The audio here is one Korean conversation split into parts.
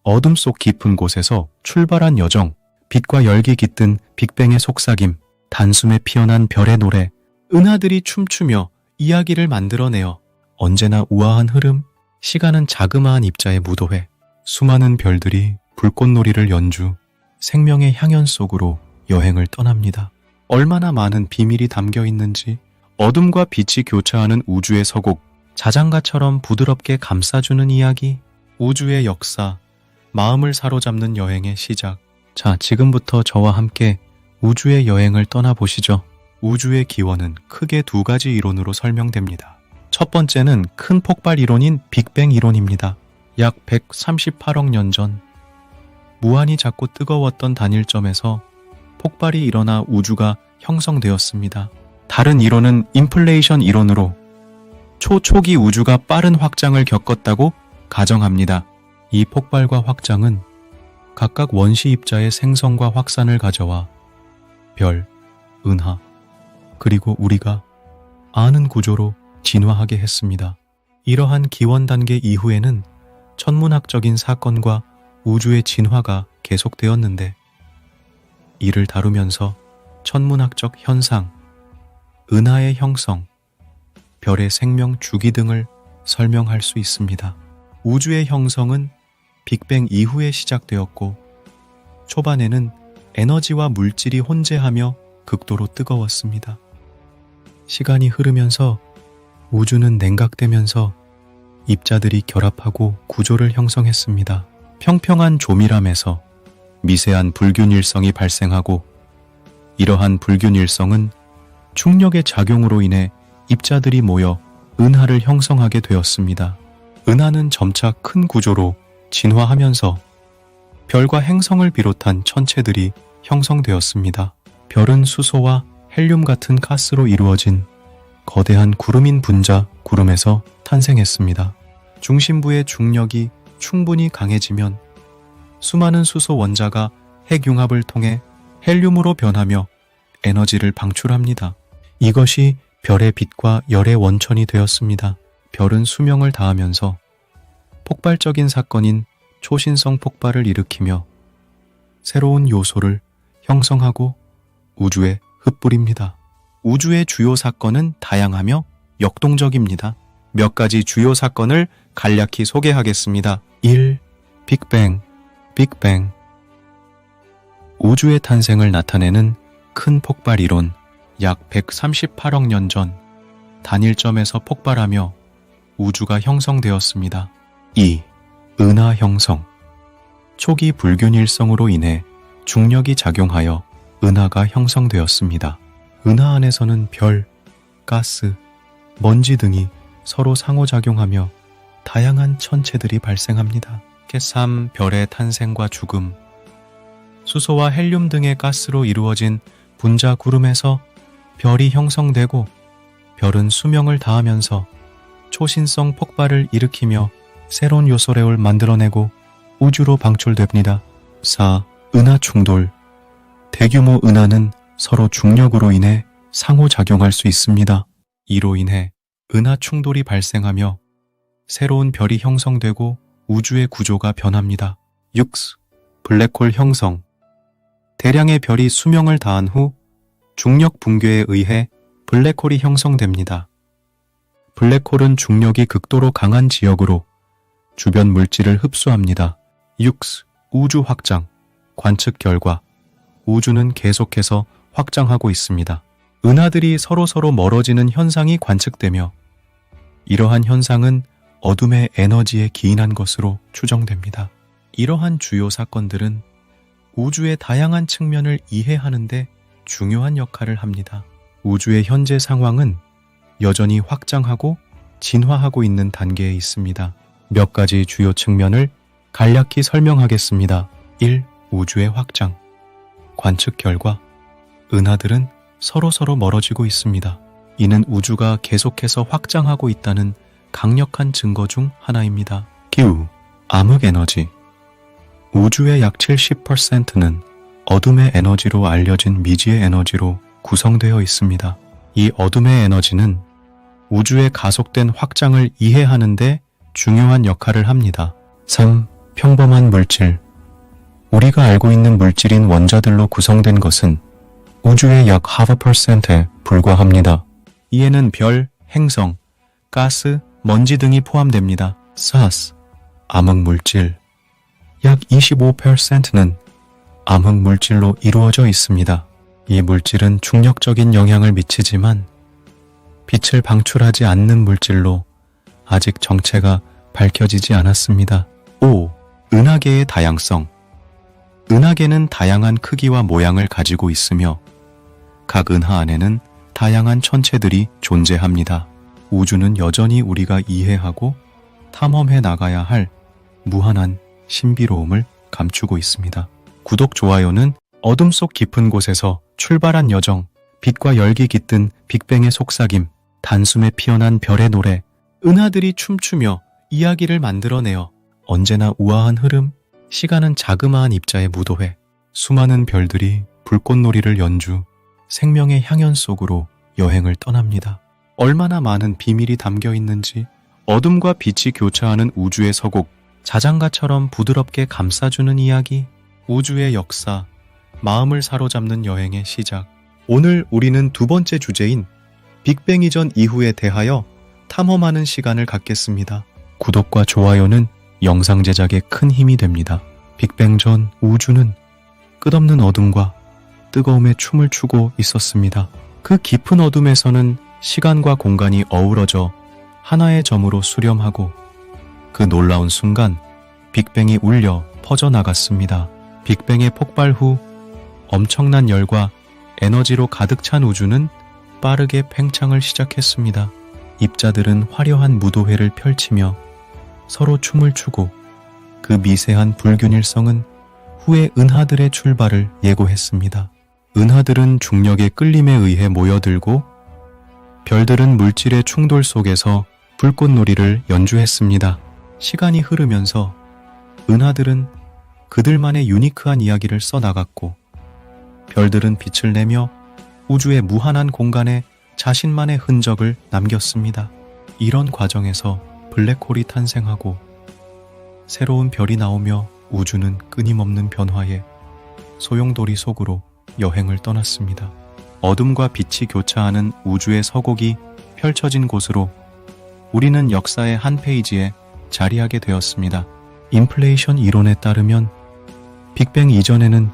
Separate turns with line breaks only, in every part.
어둠 속 깊은 곳에서 출발한 여정, 빛과 열기 깃든 빅뱅의 속삭임, 단숨에 피어난 별의 노래, 은하들이 춤추며 이야기를 만들어내어 언제나 우아한 흐름, 시간은 자그마한 입자의 무도회, 수많은 별들이 불꽃놀이를 연주, 생명의 향연 속으로 여행을 떠납니다. 얼마나 많은 비밀이 담겨 있는지 어둠과 빛이 교차하는 우주의 서곡, 자장가처럼 부드럽게 감싸주는 이야기, 우주의 역사, 마음을 사로잡는 여행의 시작. 자, 지금부터 저와 함께 우주의 여행을 떠나보시죠. 우주의 기원은 크게 두 가지 이론으로 설명됩니다. 첫 번째는 큰 폭발 이론인 빅뱅 이론입니다. 약 138억 년 전 무한히 작고 뜨거웠던 단일점에서 폭발이 일어나 우주가 형성되었습니다. 다른 이론은 인플레이션 이론으로 초기 우주가 빠른 확장을 겪었다고 가정합니다. 이 폭발과 확장은 각각 원시 입자의 생성과 확산을 가져와 별, 은하, 그리고 우리가 아는 구조로 진화하게 했습니다. 이러한 기원 단계 이후에는 천문학적인 사건과 우주의 진화가 계속되었는데, 이를 다루면서 천문학적 현상, 은하의 형성, 별의 생명 주기 등을 설명할 수 있습니다. 우주의 형성은 빅뱅 이후에 시작되었고, 초반에는 에너지와 물질이 혼재하며 극도로 뜨거웠습니다. 시간이 흐르면서 우주는 냉각되면서 입자들이 결합하고 구조를 형성했습니다. 평평한 조밀함에서 미세한 불균일성이 발생하고, 이러한 불균일성은 중력의 작용으로 인해 입자들이 모여 은하를 형성하게 되었습니다. 은하는 점차 큰 구조로 진화하면서 별과 행성을 비롯한 천체들이 형성되었습니다. 별은 수소와 헬륨 같은 가스로 이루어진 거대한 구름인 분자 구름에서 탄생했습니다. 중심부의 중력이 충분히 강해지면 수많은 수소 원자가 핵융합을 통해 헬륨으로 변하며 에너지를 방출합니다. 이것이 별의 빛과 열의 원천이 되었습니다. 별은 수명을 다하면서 폭발적인 사건인 초신성 폭발을 일으키며 새로운 요소를 형성하고 우주에 흩뿌립니다. 우주의 주요 사건은 다양하며 역동적입니다. 몇 가지 주요 사건을 간략히 소개하겠습니다. 1. 빅뱅. 빅뱅. 우주의 탄생을 나타내는 큰 폭발 이론. 약 138억 년 전 단일점에서 폭발하며 우주가 형성되었습니다. 2. 은하 형성. 초기 불균일성으로 인해 중력이 작용하여 은하가 형성되었습니다. 은하 안에서는 별, 가스, 먼지 등이 서로 상호작용하며 다양한 천체들이 발생합니다. 3. 별의 탄생과 죽음. 수소와 헬륨 등의 가스로 이루어진 분자 구름에서 별이 형성되고, 별은 수명을 다하면서 초신성 폭발을 일으키며 새로운 요소를 만들어내고 우주로 방출됩니다. 4. 은하 충돌. 대규모 은하는 서로 중력으로 인해 상호작용할 수 있습니다. 이로 인해 은하 충돌이 발생하며 새로운 별이 형성되고 우주의 구조가 변합니다. 6. 블랙홀 형성. 대량의 별이 수명을 다한 후 중력 붕괴에 의해 블랙홀이 형성됩니다. 블랙홀은 중력이 극도로 강한 지역으로 주변 물질을 흡수합니다. 6. 우주 확장. 관측 결과 우주는 계속해서 확장하고 있습니다. 은하들이 서로 멀어지는 현상이 관측되며, 이러한 현상은 어둠의 에너지에 기인한 것으로 추정됩니다. 이러한 주요 사건들은 우주의 다양한 측면을 이해하는 데 중요한 역할을 합니다. 우주의 현재 상황은 여전히 확장하고 진화하고 있는 단계에 있습니다. 몇 가지 주요 측면을 간략히 설명하겠습니다. 1. 우주의 확장. 관측 결과 은하들은 서로 멀어지고 있습니다. 이는 우주가 계속해서 확장하고 있다는 강력한 증거 중 하나입니다. 기후, 암흑 에너지. 우주의 약 70%는 어둠의 에너지로 알려진 미지의 에너지로 구성되어 있습니다. 이 어둠의 에너지는 우주의 가속된 확장을 이해하는 데 중요한 역할을 합니다. 3. 평범한 물질, 우리가 알고 있는 물질인 원자들로 구성된 것은 우주의 약 0.5%에 불과합니다. 이에는 별, 행성, 가스, 먼지 등이 포함됩니다. 사스, 암흑물질, 약 25%는 암흑물질로 이루어져 있습니다. 이 물질은 중력적인 영향을 미치지만 빛을 방출하지 않는 물질로 아직 정체가 밝혀지지 않았습니다. 5. 은하계의 다양성. 은하계는 다양한 크기와 모양을 가지고 있으며 각 은하 안에는 다양한 천체들이 존재합니다. 우주는 여전히 우리가 이해하고 탐험해 나가야 할 무한한 신비로움을 감추고 있습니다. 구독, 좋아요는 어둠 속 깊은 곳에서 출발한 여정, 빛과 열기 깃든 빅뱅의 속삭임, 단숨에 피어난 별의 노래, 은하들이 춤추며 이야기를 만들어내어 언제나 우아한 흐름, 시간은 자그마한 입자의 무도회, 수많은 별들이 불꽃놀이를 연주, 생명의 향연 속으로 여행을 떠납니다. 얼마나 많은 비밀이 담겨 있는지 어둠과 빛이 교차하는 우주의 서곡, 자장가처럼 부드럽게 감싸주는 이야기, 우주의 역사, 마음을 사로잡는 여행의 시작. 오늘 우리는 두 번째 주제인 빅뱅 이전 이후에 대하여 탐험하는 시간을 갖겠습니다. 구독과 좋아요는 영상 제작에 큰 힘이 됩니다. 빅뱅 전 우주는 끝없는 어둠과 뜨거움에 춤을 추고 있었습니다. 그 깊은 어둠에서는 시간과 공간이 어우러져 하나의 점으로 수렴하고 그 놀라운 순간 빅뱅이 울려 퍼져나갔습니다. 빅뱅의 폭발 후 엄청난 열과 에너지로 가득 찬 우주는 빠르게 팽창을 시작했습니다. 입자들은 화려한 무도회를 펼치며 서로 춤을 추고 그 미세한 불균일성은 후에 은하들의 출발을 예고했습니다. 은하들은 중력의 끌림에 의해 모여들고 별들은 물질의 충돌 속에서 불꽃놀이를 연주했습니다. 시간이 흐르면서 은하들은 그들만의 유니크한 이야기를 써나갔고 별들은 빛을 내며 우주의 무한한 공간에 자신만의 흔적을 남겼습니다. 이런 과정에서 블랙홀이 탄생하고 새로운 별이 나오며 우주는 끊임없는 변화에 소용돌이 속으로 여행을 떠났습니다. 어둠과 빛이 교차하는 우주의 서곡이 펼쳐진 곳으로 우리는 역사의 한 페이지에 자리하게 되었습니다. 인플레이션 이론에 따르면 빅뱅 이전에는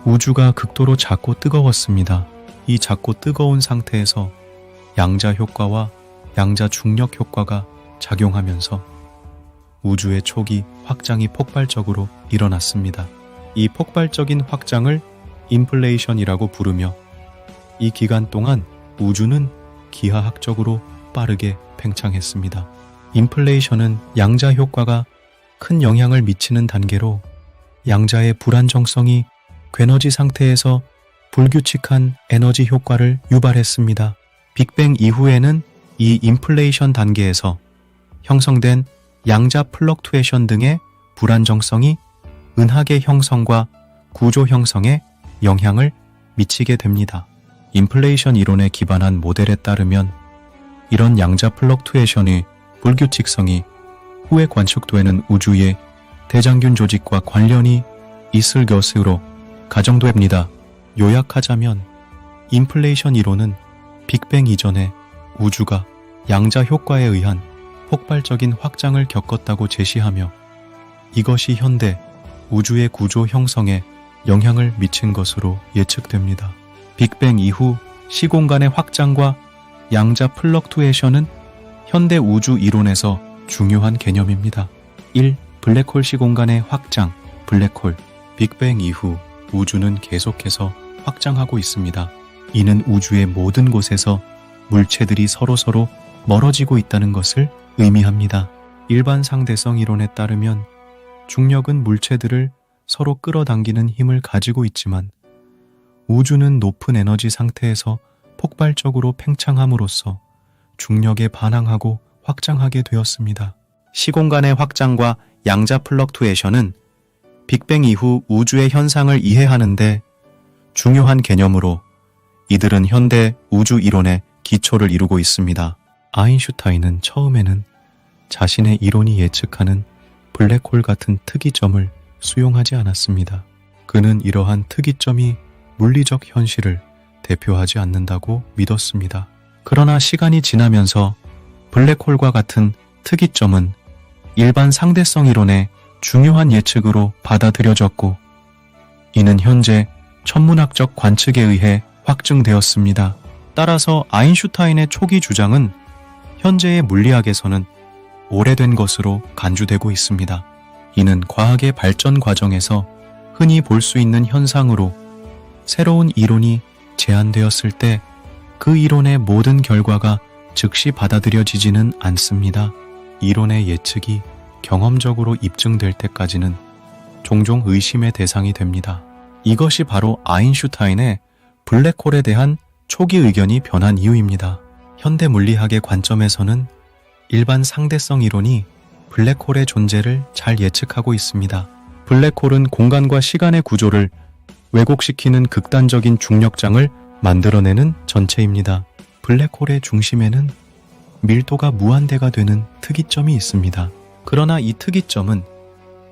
우주가 극도로 작고 뜨거웠습니다. 이 작고 뜨거운 상태에서 양자 효과와 양자 중력 효과가 작용하면서 우주의 초기 확장이 폭발적으로 일어났습니다. 이 폭발적인 확장을 인플레이션이라고 부르며 이 기간 동안 우주는 기하학적으로 빠르게 팽창했습니다. 인플레이션은 양자 효과가 큰 영향을 미치는 단계로 양자의 불안정성이 궤너지 상태에서 불규칙한 에너지 효과를 유발했습니다. 빅뱅 이후에는 이 인플레이션 단계에서 형성된 양자 플럭투에이션 등의 불안정성이 은하계 형성과 구조 형성에 영향을 미치게 됩니다. 인플레이션 이론에 기반한 모델에 따르면 이런 양자 플럭투에이션의 불규칙성이 후에 관측되는 우주의 대장균 조직과 관련이 있을 것으로 가정됩니다. 요약하자면 인플레이션 이론은 빅뱅 이전에 우주가 양자 효과에 의한 폭발적인 확장을 겪었다고 제시하며 이것이 현대 우주의 구조 형성에 영향을 미친 것으로 예측됩니다. 빅뱅 이후 시공간의 확장과 양자 플럭투에이션은 현대 우주 이론에서 중요한 개념입니다. 1. 블랙홀 시공간의 확장, 블랙홀. 빅뱅 이후 우주는 계속해서 확장하고 있습니다. 이는 우주의 모든 곳에서 물체들이 서로서로 멀어지고 있다는 것을 의미합니다. 일반 상대성 이론에 따르면 중력은 물체들을 서로 끌어당기는 힘을 가지고 있지만 우주는 높은 에너지 상태에서 폭발적으로 팽창함으로써 중력에 반항하고 확장하게 되었습니다. 시공간의 확장과 양자 플럭투에이션은 빅뱅 이후 우주의 현상을 이해하는데 중요한 개념으로 이들은 현대 우주 이론의 기초를 이루고 있습니다. 아인슈타인은 처음에는 자신의 이론이 예측하는 블랙홀 같은 특이점을 수용하지 않았습니다. 그는 이러한 특이점이 물리적 현실을 대표하지 않는다고 믿었습니다. 그러나 시간이 지나면서 블랙홀과 같은 특이점은 일반 상대성 이론의 중요한 예측으로 받아들여졌고, 이는 현재 천문학적 관측에 의해 확증되었습니다. 따라서 아인슈타인의 초기 주장은 현재의 물리학에서는 오래된 것으로 간주되고 있습니다. 이는 과학의 발전 과정에서 흔히 볼 수 있는 현상으로, 새로운 이론이 제안되었을 때 그 이론의 모든 결과가 즉시 받아들여지지는 않습니다. 이론의 예측이 경험적으로 입증될 때까지는 종종 의심의 대상이 됩니다. 이것이 바로 아인슈타인의 블랙홀에 대한 초기 의견이 변한 이유입니다. 현대 물리학의 관점에서는 일반 상대성 이론이 블랙홀의 존재를 잘 예측하고 있습니다. 블랙홀은 공간과 시간의 구조를 왜곡시키는 극단적인 중력장을 만들어내는 전체입니다. 블랙홀의 중심에는 밀도가 무한대가 되는 특이점이 있습니다. 그러나 이 특이점은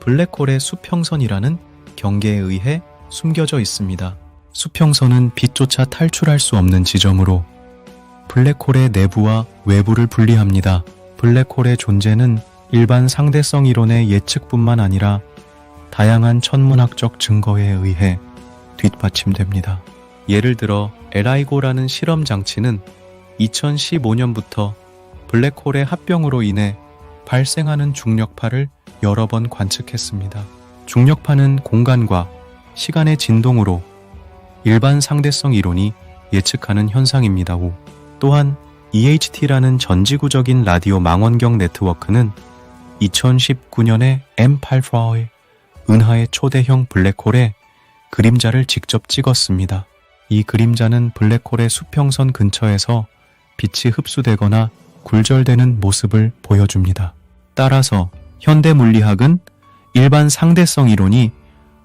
블랙홀의 수평선이라는 경계에 의해 숨겨져 있습니다. 수평선은 빛조차 탈출할 수 없는 지점으로 블랙홀의 내부와 외부를 분리합니다. 블랙홀의 존재는 일반 상대성 이론의 예측뿐만 아니라 다양한 천문학적 증거에 의해 뒷받침됩니다. 예를 들어 LIGO라는 실험 장치는 2015년부터 블랙홀의 합병으로 인해 발생하는 중력파를 여러 번 관측했습니다. 중력파는 공간과 시간의 진동으로 일반 상대성 이론이 예측하는 현상입니다. 또한 EHT라는 전지구적인 라디오 망원경 네트워크는 2019년에 M84의 은하의 초대형 블랙홀의 그림자를 직접 찍었습니다. 이 그림자는 블랙홀의 수평선 근처에서 빛이 흡수되거나 굴절되는 모습을 보여줍니다. 따라서 현대 물리학은 일반 상대성 이론이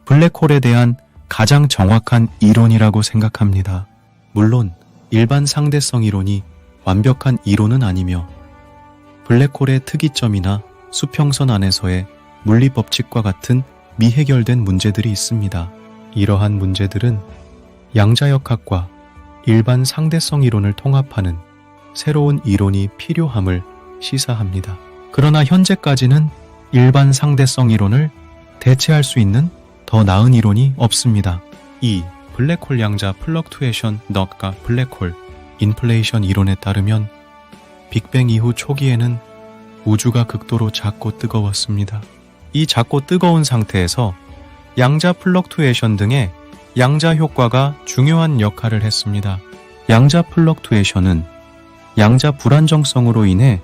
블랙홀에 대한 가장 정확한 이론이라고 생각합니다. 물론 일반 상대성 이론이 완벽한 이론은 아니며 블랙홀의 특이점이나 수평선 안에서의 물리법칙과 같은 미해결된 문제들이 있습니다. 이러한 문제들은 양자역학과 일반 상대성 이론을 통합하는 새로운 이론이 필요함을 시사합니다. 그러나 현재까지는 일반 상대성 이론을 대체할 수 있는 더 나은 이론이 없습니다. 이 블랙홀 양자 플럭투에이션 넉과 블랙홀 인플레이션 이론에 따르면 빅뱅 이후 초기에는 우주가 극도로 작고 뜨거웠습니다. 이 작고 뜨거운 상태에서 양자 플럭투에이션 등의 양자 효과가 중요한 역할을 했습니다. 양자 플럭투에이션은 양자 불안정성으로 인해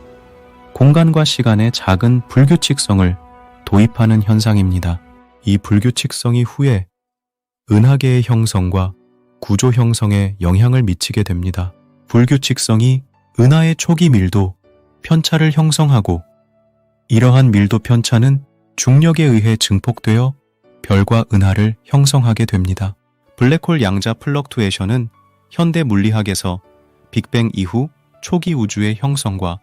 공간과 시간의 작은 불규칙성을 도입하는 현상입니다. 이 불규칙성이 후에 은하계의 형성과 구조 형성에 영향을 미치게 됩니다. 불규칙성이 은하의 초기 밀도, 편차를 형성하고 이러한 밀도 편차는 중력에 의해 증폭되어 별과 은하를 형성하게 됩니다. 블랙홀 양자 플럭투에이션은 현대 물리학에서 빅뱅 이후 초기 우주의 형성과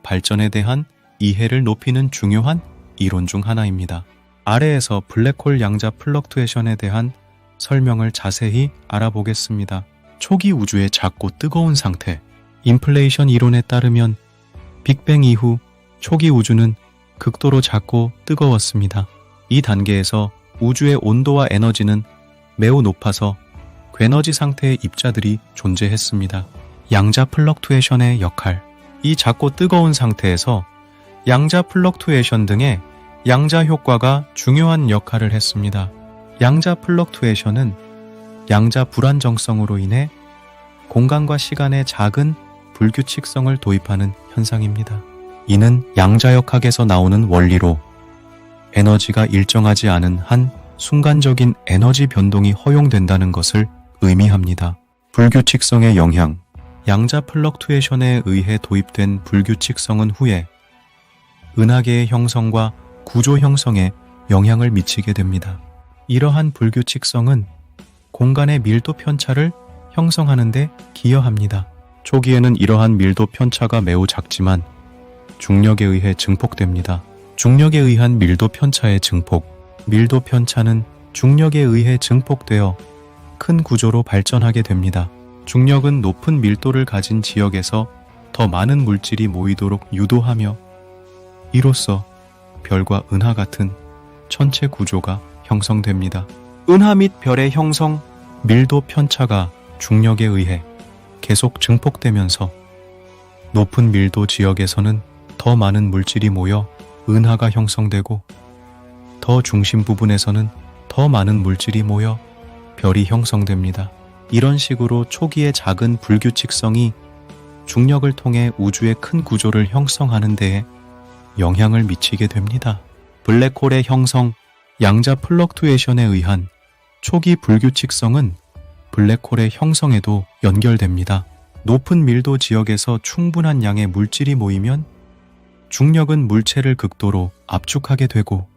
발전에 대한 이해를 높이는 중요한 이론 중 하나입니다. 아래에서 블랙홀 양자 플럭투에이션에 대한 설명을 자세히 알아보겠습니다. 초기 우주의 작고 뜨거운 상태. 인플레이션 이론에 따르면 빅뱅 이후 초기 우주는 극도로 작고 뜨거웠습니다. 이 단계에서 우주의 온도와 에너지는 매우 높아서 궤너지 상태의 입자들이 존재했습니다. 양자 플럭투에이션의 역할. 이 작고 뜨거운 상태에서 양자 플럭투에이션 등의 양자 효과가 중요한 역할을 했습니다. 양자 플럭투에이션은 양자 불안정성으로 인해 공간과 시간의 작은 불규칙성을 도입하는 현상입니다. 이는 양자역학에서 나오는 원리로 에너지가 일정하지 않은 한 순간적인 에너지 변동이 허용된다는 것을 의미합니다. 불규칙성의 영향. 양자 플럭투에이션에 의해 도입된 불규칙성은 후에 은하계의 형성과 구조 형성에 영향을 미치게 됩니다. 이러한 불규칙성은 공간의 밀도 편차를 형성하는 데 기여합니다. 초기에는 이러한 밀도 편차가 매우 작지만 중력에 의해 증폭됩니다. 중력에 의한 밀도 편차의 증폭. 밀도 편차는 중력에 의해 증폭되어 큰 구조로 발전하게 됩니다. 중력은 높은 밀도를 가진 지역에서 더 많은 물질이 모이도록 유도하며 이로써 별과 은하 같은 천체 구조가 형성됩니다. 은하 및 별의 형성, 밀도 편차가 중력에 의해 계속 증폭되면서 높은 밀도 지역에서는 더 많은 물질이 모여 은하가 형성되고 더 중심 부분에서는 더 많은 물질이 모여 별이 형성됩니다. 이런 식으로 초기의 작은 불규칙성이 중력을 통해 우주의 큰 구조를 형성하는 데에 영향을 미치게 됩니다. 블랙홀의 형성, 양자 플럭투에이션에 의한 초기 불규칙성은 블랙홀의 형성에도 연결됩니다. 높은 밀도 지역에서 충분한 양의 물질이 모이면 중력은 물체를 극도로 압축하게 되고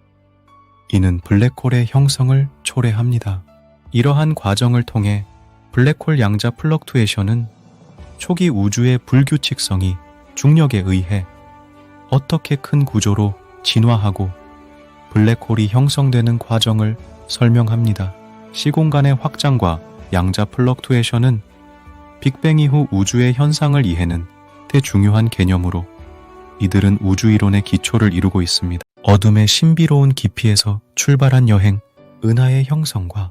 이는 블랙홀의 형성을 초래합니다. 이러한 과정을 통해 블랙홀 양자 플럭투에이션은 초기 우주의 불규칙성이 중력에 의해 어떻게 큰 구조로 진화하고 블랙홀이 형성되는 과정을 설명합니다. 시공간의 확장과 양자 플럭투에이션은 빅뱅 이후 우주의 현상을 이해는 대중요한 개념으로 이들은 우주이론의 기초를 이루고 있습니다. 어둠의 신비로운 깊이에서 출발한 여행, 은하의 형성과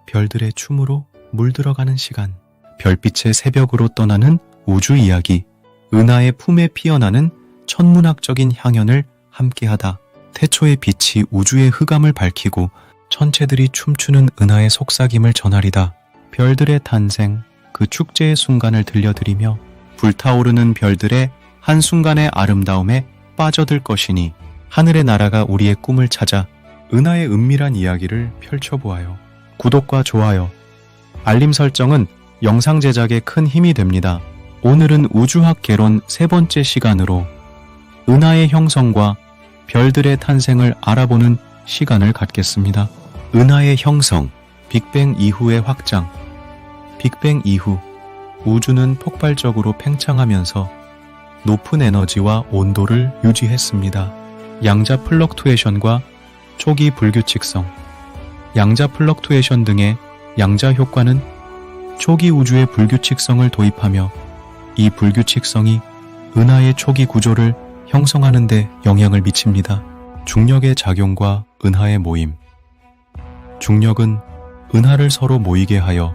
별들의 춤으로 물들어가는 시간, 별빛의 새벽으로 떠나는 우주 이야기, 은하의 품에 피어나는 천문학적인 향연을 함께하다. 태초의 빛이 우주의 흑암을 밝히고 천체들이 춤추는 은하의 속삭임을 전하리다. 별들의 탄생, 그 축제의 순간을 들려드리며 불타오르는 별들의 한순간의 아름다움에 빠져들 것이니 하늘의 나라가 우리의 꿈을 찾아 은하의 은밀한 이야기를 펼쳐보아요. 구독과 좋아요, 알림 설정은 영상 제작에 큰 힘이 됩니다. 오늘은 우주학 개론 세 번째 시간으로 은하의 형성과 별들의 탄생을 알아보는 시간을 갖겠습니다. 은하의 형성, 빅뱅 이후의 확장. 빅뱅 이후 우주는 폭발적으로 팽창하면서 높은 에너지와 온도를 유지했습니다. 양자 플럭투에이션과 초기 불규칙성, 양자 플럭투에이션 등의 양자 효과는 초기 우주의 불규칙성을 도입하며 이 불규칙성이 은하의 초기 구조를 형성하는 데 영향을 미칩니다. 중력의 작용과 은하의 모임. 중력은 은하를 서로 모이게 하여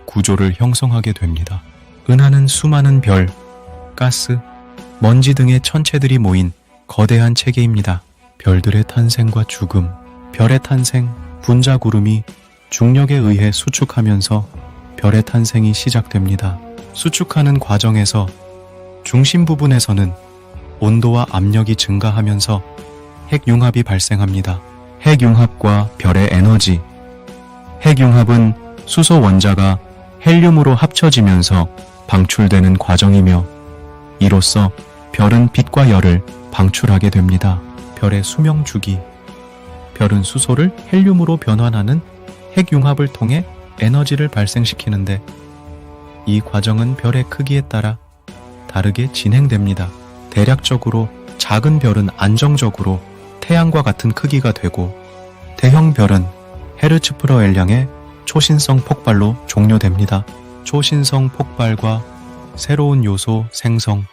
구조를 형성하게 됩니다. 은하는 수많은 별, 가스, 먼지 등의 천체들이 모인 거대한 체계입니다. 별들의 탄생과 죽음, 별의 탄생, 분자구름이 중력에 의해 수축하면서 별의 탄생이 시작됩니다. 수축하는 과정에서 중심 부분에서는 온도와 압력이 증가하면서 핵융합이 발생합니다. 핵융합과 별의 에너지. 핵융합은 수소 원자가 헬륨으로 합쳐지면서 방출되는 과정이며 이로써 별은 빛과 열을 방출하게 됩니다. 별의 수명 주기. 별은 수소를 헬륨으로 변환하는 핵융합을 통해 에너지를 발생시키는데 이 과정은 별의 크기에 따라 다르게 진행됩니다. 대략적으로 작은 별은 안정적으로 태양과 같은 크기가 되고 대형 별은 헤르츠프러엘량의 초신성 폭발로 종료됩니다. 초신성 폭발과 새로운 요소 생성.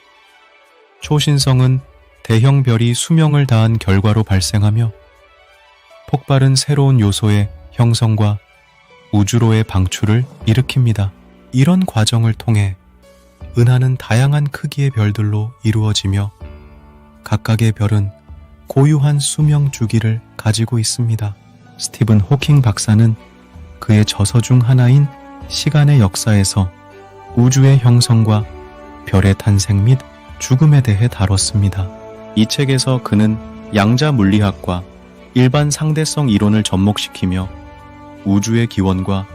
초신성은 대형 별이 수명을 다한 결과로 발생하며 폭발은 새로운 요소의 형성과 우주로의 방출을 일으킵니다. 이런 과정을 통해 은하는 다양한 크기의 별들로 이루어지며 각각의 별은 고유한 수명 주기를 가지고 있습니다. 스티븐 호킹 박사는 그의 저서 중 하나인 시간의 역사에서 우주의 형성과 별의 탄생 및 죽음에 대해 다뤘습니다. 이 책에서 그는 양자 물리학과 일반 상대성 이론을 접목시키며 우주의 기원과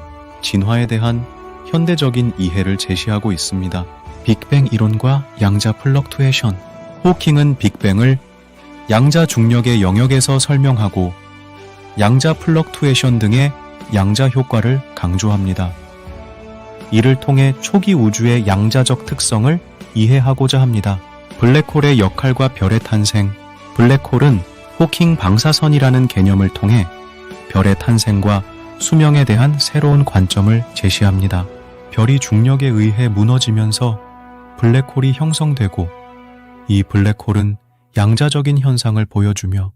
진화에 대한 현대적인 이해를 제시하고 있습니다. 빅뱅 이론과 양자 플럭투에이션. 호킹은 빅뱅을 양자 중력의 영역에서 설명하고 양자 플럭투에이션 등의 양자 효과를 강조합니다. 이를 통해 초기 우주의 양자적 특성을 이해하고자 합니다. 블랙홀의 역할과 별의 탄생. 블랙홀은 호킹 방사선이라는 개념을 통해 별의 탄생과 수명에 대한 새로운 관점을 제시합니다. 별이 중력에 의해 무너지면서 블랙홀이 형성되고 이 블랙홀은 양자적인 현상을 보여주며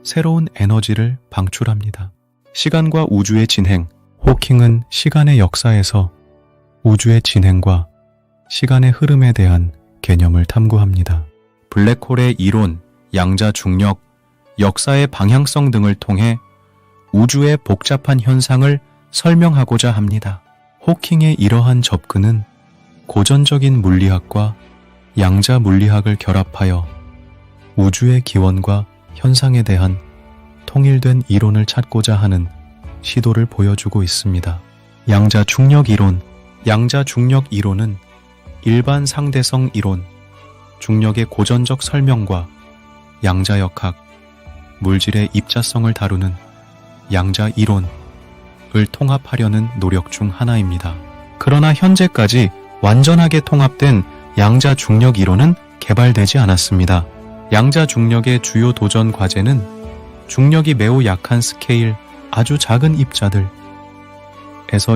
새로운 에너지를 방출합니다. 시간과 우주의 진행, 호킹은 시간의 역사에서 우주의 진행과 시간의 흐름에 대한 개념을 탐구합니다. 블랙홀의 이론, 양자 중력, 역사의 방향성 등을 통해 우주의 복잡한 현상을 설명하고자 합니다. 호킹의 이러한 접근은 고전적인 물리학과 양자 물리학을 결합하여 우주의 기원과 현상에 대한 통일된 이론을 찾고자 하는 시도를 보여주고 있습니다. 양자 중력 이론. 양자 중력 이론은 일반 상대성 이론, 중력의 고전적 설명과 양자역학, 물질의 입자성을 다루는 양자 이론을 통합하려는 노력 중 하나입니다. 그러나 현재까지 완전하게 통합된 양자 중력 이론은 개발되지 않았습니다. 양자 중력의 주요 도전 과제는 중력이 매우 약한 스케일, 아주 작은 입자들에서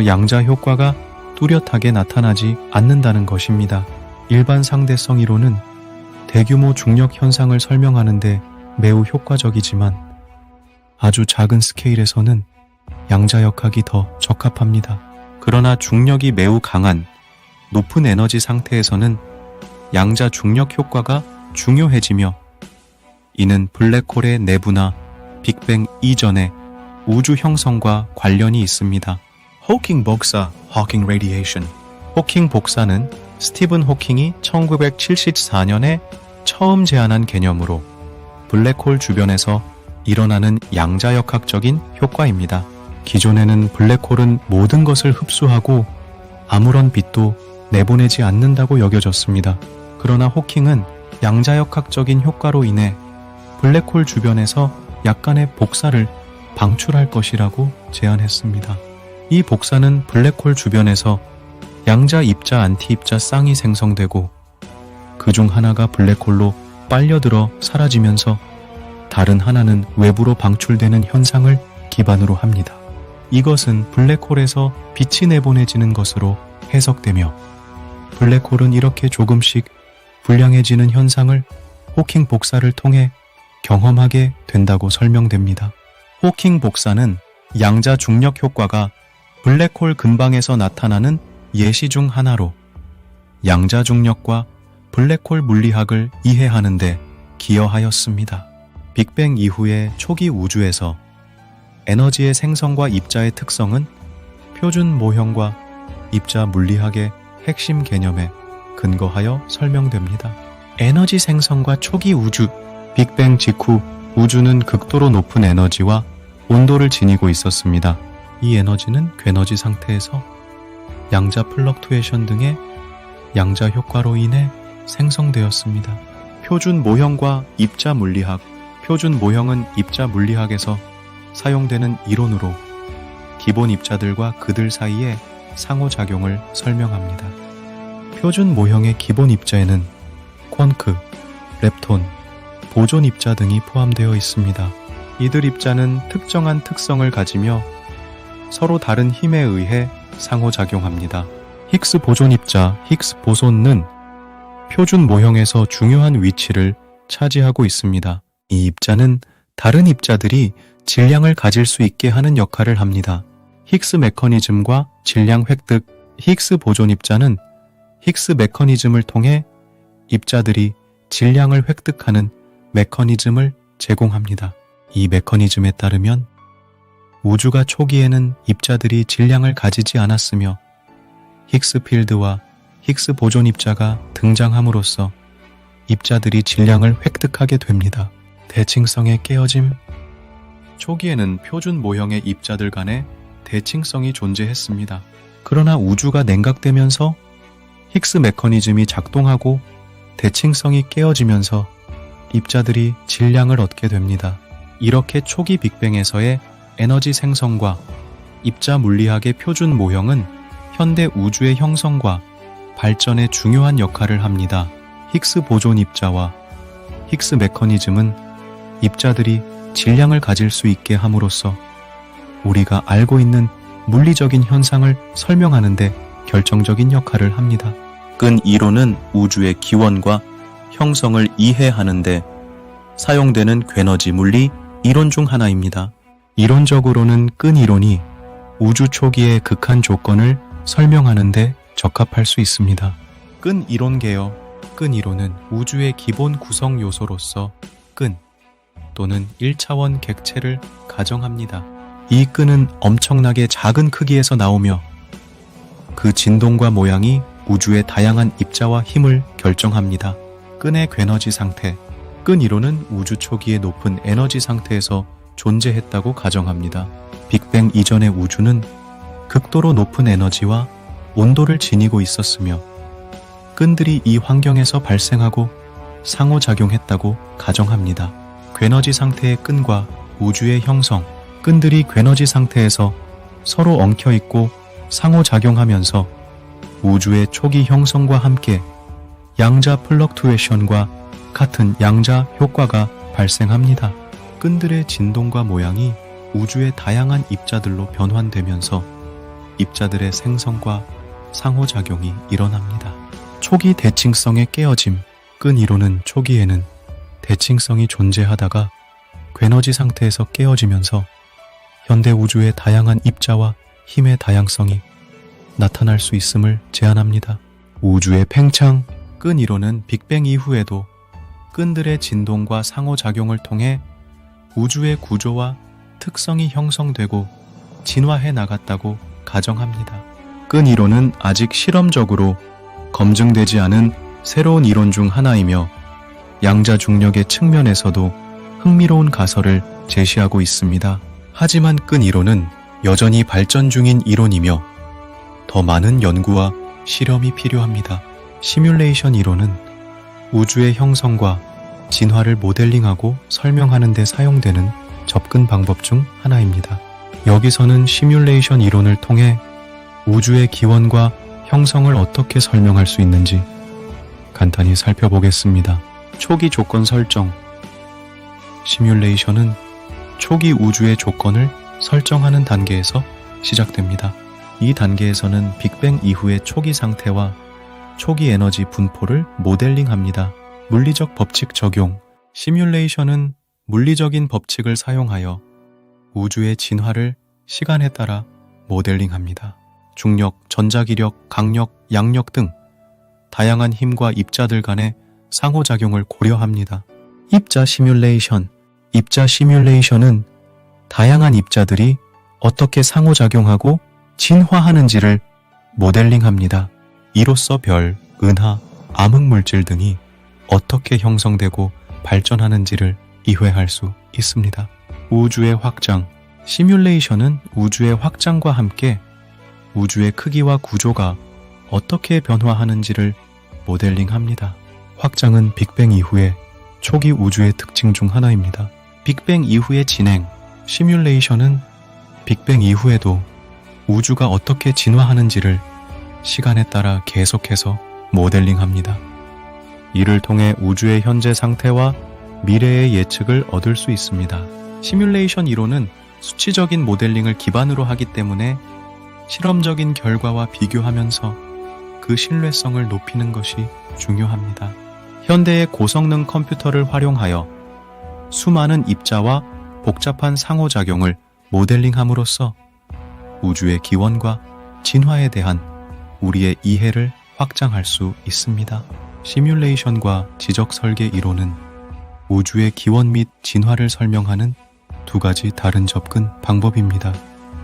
양자 효과가 뚜렷하게 나타나지 않는다는 것입니다. 일반 상대성 이론은 대규모 중력 현상을 설명하는데 매우 효과적이지만 아주 작은 스케일에서는 양자역학이 더 적합합니다. 그러나 중력이 매우 강한 높은 에너지 상태에서는 양자 중력 효과가 중요해지며 이는 블랙홀의 내부나 빅뱅 이전의 우주 형성과 관련이 있습니다. 호킹 복사, Hawking Radiation. 호킹 복사는 스티븐 호킹이 1974년에 처음 제안한 개념으로 블랙홀 주변에서 일어나는 양자역학적인 효과입니다. 기존에는 블랙홀은 모든 것을 흡수하고 아무런 빛도 내보내지 않는다고 여겨졌습니다. 그러나 호킹은 양자역학적인 효과로 인해 블랙홀 주변에서 약간의 복사를 방출할 것이라고 제안했습니다. 이 복사는 블랙홀 주변에서 양자 입자 안티 입자 쌍이 생성되고 그중 하나가 블랙홀로 빨려들어 사라지면서 다른 하나는 외부로 방출되는 현상을 기반으로 합니다. 이것은 블랙홀에서 빛이 내보내지는 것으로 해석되며 블랙홀은 이렇게 조금씩 불량해지는 현상을 호킹 복사를 통해 경험하게 된다고 설명됩니다. 호킹 복사는 양자 중력 효과가 블랙홀 근방에서 나타나는 예시 중 하나로 양자 중력과 블랙홀 물리학을 이해하는 데 기여하였습니다. 빅뱅 이후의 초기 우주에서 에너지의 생성과 입자의 특성은 표준 모형과 입자 물리학의 핵심 개념에 근거하여 설명됩니다. 에너지 생성과 초기 우주. 빅뱅 직후 우주는 극도로 높은 에너지와 온도를 지니고 있었습니다. 이 에너지는 궤너지 상태에서 양자 플럭투에이션 등의 양자 효과로 인해 생성되었습니다. 표준 모형과 입자 물리학. 표준 모형은 입자 물리학에서 사용되는 이론으로 기본 입자들과 그들 사이의 상호작용을 설명합니다. 표준 모형의 기본 입자에는 쿼크, 렙톤, 보존 입자 등이 포함되어 있습니다. 이들 입자는 특정한 특성을 가지며 서로 다른 힘에 의해 상호작용합니다. 힉스 보존 입자, 힉스 보손은 표준 모형에서 중요한 위치를 차지하고 있습니다. 이 입자는 다른 입자들이 질량을 가질 수 있게 하는 역할을 합니다. 힉스 메커니즘과 질량 획득. 힉스 보존 입자는 힉스 메커니즘을 통해 입자들이 질량을 획득하는 메커니즘을 제공합니다. 이 메커니즘에 따르면 우주가 초기에는 입자들이 질량을 가지지 않았으며 힉스 필드와 힉스 보존 입자가 등장함으로써 입자들이 질량을 획득하게 됩니다. 대칭성의 깨어짐. 초기에는 표준 모형의 입자들 간의 대칭성이 존재했습니다. 그러나 우주가 냉각되면서 힉스 메커니즘이 작동하고 대칭성이 깨어지면서 입자들이 질량을 얻게 됩니다. 이렇게 초기 빅뱅에서의 에너지 생성과 입자 물리학의 표준 모형은 현대 우주의 형성과 발전에 중요한 역할을 합니다. 힉스 보존 입자와 힉스 메커니즘은 입자들이 질량을 가질 수 있게 함으로써 우리가 알고 있는 물리적인 현상을 설명하는 데 결정적인 역할을 합니다. 끈 이론은 우주의 기원과 형성을 이해하는 데 사용되는 괴너지 물리 이론 중 하나입니다. 이론적으로는 끈 이론이 우주 초기의 극한 조건을 설명하는 데 적합할 수 있습니다. 끈 이론계요. 끈 이론은 우주의 기본 구성 요소로서 끈 또는 1차원 객체를 가정합니다. 이 끈은 엄청나게 작은 크기에서 나오며 그 진동과 모양이 우주의 다양한 입자와 힘을 결정합니다. 끈의 괴너지 상태. 끈 이론은 우주 초기의 높은 에너지 상태에서 존재했다고 가정합니다. 빅뱅 이전의 우주는 극도로 높은 에너지와 온도를 지니고 있었으며 끈들이 이 환경에서 발생하고 상호작용했다고 가정합니다. 괴너지 상태의 끈과 우주의 형성. 끈들이 괴너지 상태에서 서로 엉켜있고 상호작용하면서 우주의 초기 형성과 함께 양자 플럭투에이션과 같은 양자 효과가 발생합니다. 끈들의 진동과 모양이 우주의 다양한 입자들로 변환되면서 입자들의 생성과 상호작용이 일어납니다. 초기 대칭성의 깨어짐. 끈 이론은 초기에는 대칭성이 존재하다가 괴너지 상태에서 깨어지면서 현대 우주의 다양한 입자와 힘의 다양성이 나타날 수 있음을 제안합니다. 우주의 팽창. 끈 이론은 빅뱅 이후에도 끈들의 진동과 상호작용을 통해 우주의 구조와 특성이 형성되고 진화해 나갔다고 가정합니다. 끈 이론은 아직 실험적으로 검증되지 않은 새로운 이론 중 하나이며 양자 중력의 측면에서도 흥미로운 가설을 제시하고 있습니다. 하지만 끈 이론은 여전히 발전 중인 이론이며 더 많은 연구와 실험이 필요합니다. 시뮬레이션 이론은 우주의 형성과 진화를 모델링하고 설명하는 데 사용되는 접근 방법 중 하나입니다. 여기서는 시뮬레이션 이론을 통해 우주의 기원과 형성을 어떻게 설명할 수 있는지 간단히 살펴보겠습니다. 초기 조건 설정. 시뮬레이션은 초기 우주의 조건을 설정하는 단계에서 시작됩니다. 이 단계에서는 빅뱅 이후의 초기 상태와 초기 에너지 분포를 모델링합니다. 물리적 법칙 적용. 시뮬레이션은 물리적인 법칙을 사용하여 우주의 진화를 시간에 따라 모델링합니다. 중력, 전자기력, 강력, 양력 등 다양한 힘과 입자들 간의 상호작용을 고려합니다. 입자 시뮬레이션. 입자 시뮬레이션은 다양한 입자들이 어떻게 상호작용하고 진화하는지를 모델링합니다. 이로써 별, 은하, 암흑물질 등이 어떻게 형성되고 발전하는지를 이해할 수 있습니다. 우주의 확장. 시뮬레이션은 우주의 확장과 함께 우주의 크기와 구조가 어떻게 변화하는지를 모델링합니다. 확장은 빅뱅 이후의 초기 우주의 특징 중 하나입니다. 빅뱅 이후의 진행. 시뮬레이션은 빅뱅 이후에도 우주가 어떻게 진화하는지를 시간에 따라 계속해서 모델링합니다. 이를 통해 우주의 현재 상태와 미래의 예측을 얻을 수 있습니다. 시뮬레이션 이론은 수치적인 모델링을 기반으로 하기 때문에 실험적인 결과와 비교하면서 그 신뢰성을 높이는 것이 중요합니다. 현대의 고성능 컴퓨터를 활용하여 수많은 입자와 복잡한 상호작용을 모델링함으로써 우주의 기원과 진화에 대한 우리의 이해를 확장할 수 있습니다. 시뮬레이션과 지적 설계 이론은 우주의 기원 및 진화를 설명하는 두 가지 다른 접근 방법입니다.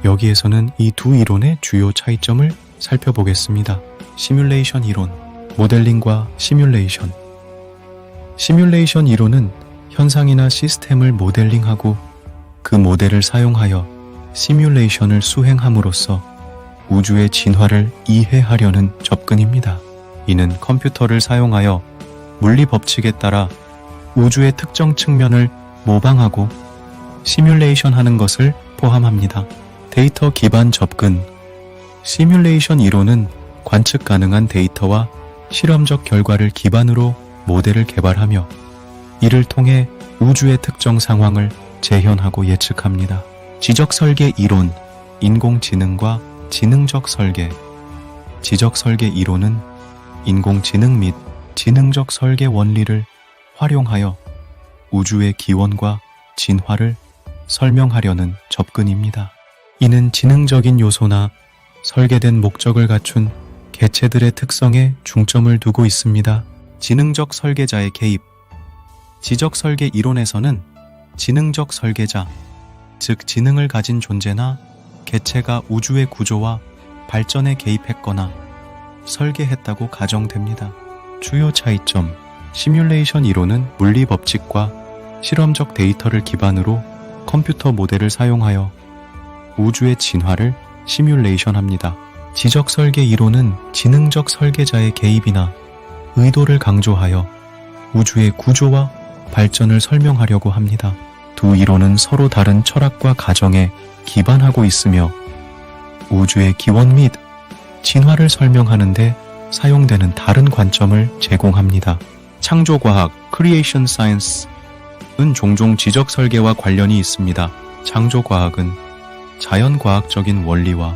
여기에서는 이 두 이론의 주요 차이점을 살펴보겠습니다. 시뮬레이션 이론, 모델링과 시뮬레이션. 시뮬레이션 이론은 현상이나 시스템을 모델링하고 그 모델을 사용하여 시뮬레이션을 수행함으로써 우주의 진화를 이해하려는 접근입니다. 이는 컴퓨터를 사용하여 물리 법칙에 따라 우주의 특정 측면을 모방하고 시뮬레이션 하는 것을 포함합니다. 데이터 기반 접근. 시뮬레이션 이론은 관측 가능한 데이터와 실험적 결과를 기반으로 모델을 개발하며 이를 통해 우주의 특정 상황을 재현하고 예측합니다. 지적 설계 이론, 인공지능과 지능적 설계. 지적 설계 이론은 인공지능 및 지능적 설계 원리를 활용하여 우주의 기원과 진화를 설명하려는 접근입니다. 이는 지능적인 요소나 설계된 목적을 갖춘 개체들의 특성에 중점을 두고 있습니다. 지능적 설계자의 개입. 지적 설계 이론에서는 지능적 설계자, 즉 지능을 가진 존재나 개체가 우주의 구조와 발전에 개입했거나 설계했다고 가정됩니다. 주요 차이점. 시뮬레이션 이론은 물리 법칙과 실험적 데이터를 기반으로 컴퓨터 모델을 사용하여 우주의 진화를 시뮬레이션합니다. 지적 설계 이론은 지능적 설계자의 개입이나 의도를 강조하여 우주의 구조와 발전을 설명하려고 합니다. 두 이론은 서로 다른 철학과 가정에 기반하고 있으며 우주의 기원 및 진화를 설명하는 데 사용되는 다른 관점을 제공합니다. 창조과학, Creation Science은 종종 지적 설계와 관련이 있습니다. 창조과학은 자연과학적인 원리와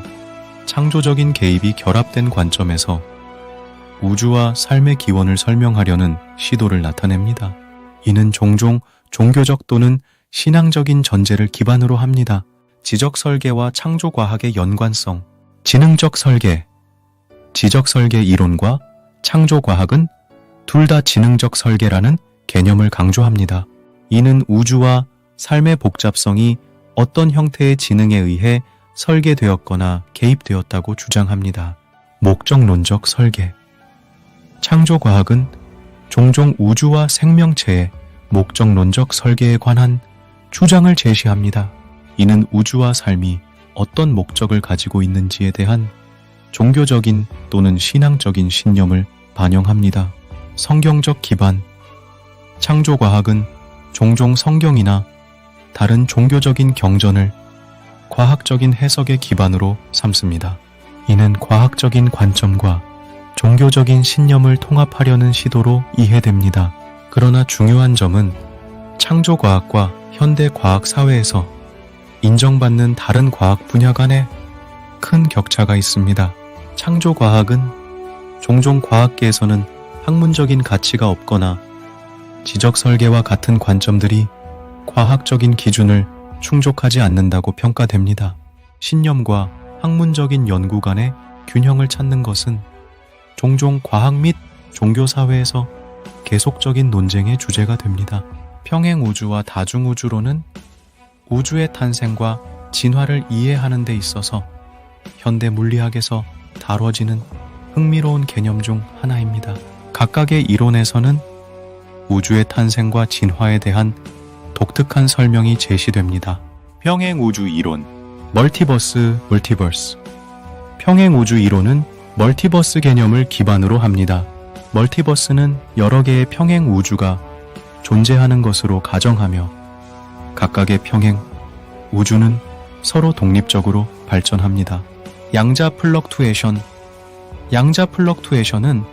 창조적인 개입이 결합된 관점에서 우주와 삶의 기원을 설명하려는 시도를 나타냅니다. 이는 종종 종교적 또는 신앙적인 전제를 기반으로 합니다. 지적 설계와 창조과학의 연관성. 지능적 설계. 지적 설계 이론과 창조과학은 둘 다 지능적 설계라는 개념을 강조합니다. 이는 우주와 삶의 복잡성이 어떤 형태의 지능에 의해 설계되었거나 개입되었다고 주장합니다. 목적론적 설계. 창조과학은 종종 우주와 생명체의 목적론적 설계에 관한 주장을 제시합니다. 이는 우주와 삶이 어떤 목적을 가지고 있는지에 대한 종교적인 또는 신앙적인 신념을 반영합니다. 성경적 기반. 창조과학은 종종 성경이나 다른 종교적인 경전을 과학적인 해석의 기반으로 삼습니다. 이는 과학적인 관점과 종교적인 신념을 통합하려는 시도로 이해됩니다. 그러나 중요한 점은 창조과학과 현대 과학 사회에서 인정받는 다른 과학 분야 간에 큰 격차가 있습니다. 창조과학은 종종 과학계에서는 학문적인 가치가 없거나 지적 설계와 같은 관점들이 과학적인 기준을 충족하지 않는다고 평가됩니다. 신념과 학문적인 연구 간의 균형을 찾는 것은 종종 과학 및 종교 사회에서 계속적인 논쟁의 주제가 됩니다. 평행 우주와 다중 우주론은 우주의 탄생과 진화를 이해하는 데 있어서 현대 물리학에서 다뤄지는 흥미로운 개념 중 하나입니다. 각각의 이론에서는 우주의 탄생과 진화에 대한 독특한 설명이 제시됩니다. 평행 우주 이론, 멀티버스. 평행 우주 이론은 멀티버스 개념을 기반으로 합니다. 멀티버스는 여러 개의 평행 우주가 존재하는 것으로 가정하며 각각의 평행 우주는 서로 독립적으로 발전합니다. 양자 플럭투에이션. 양자 플럭투에이션은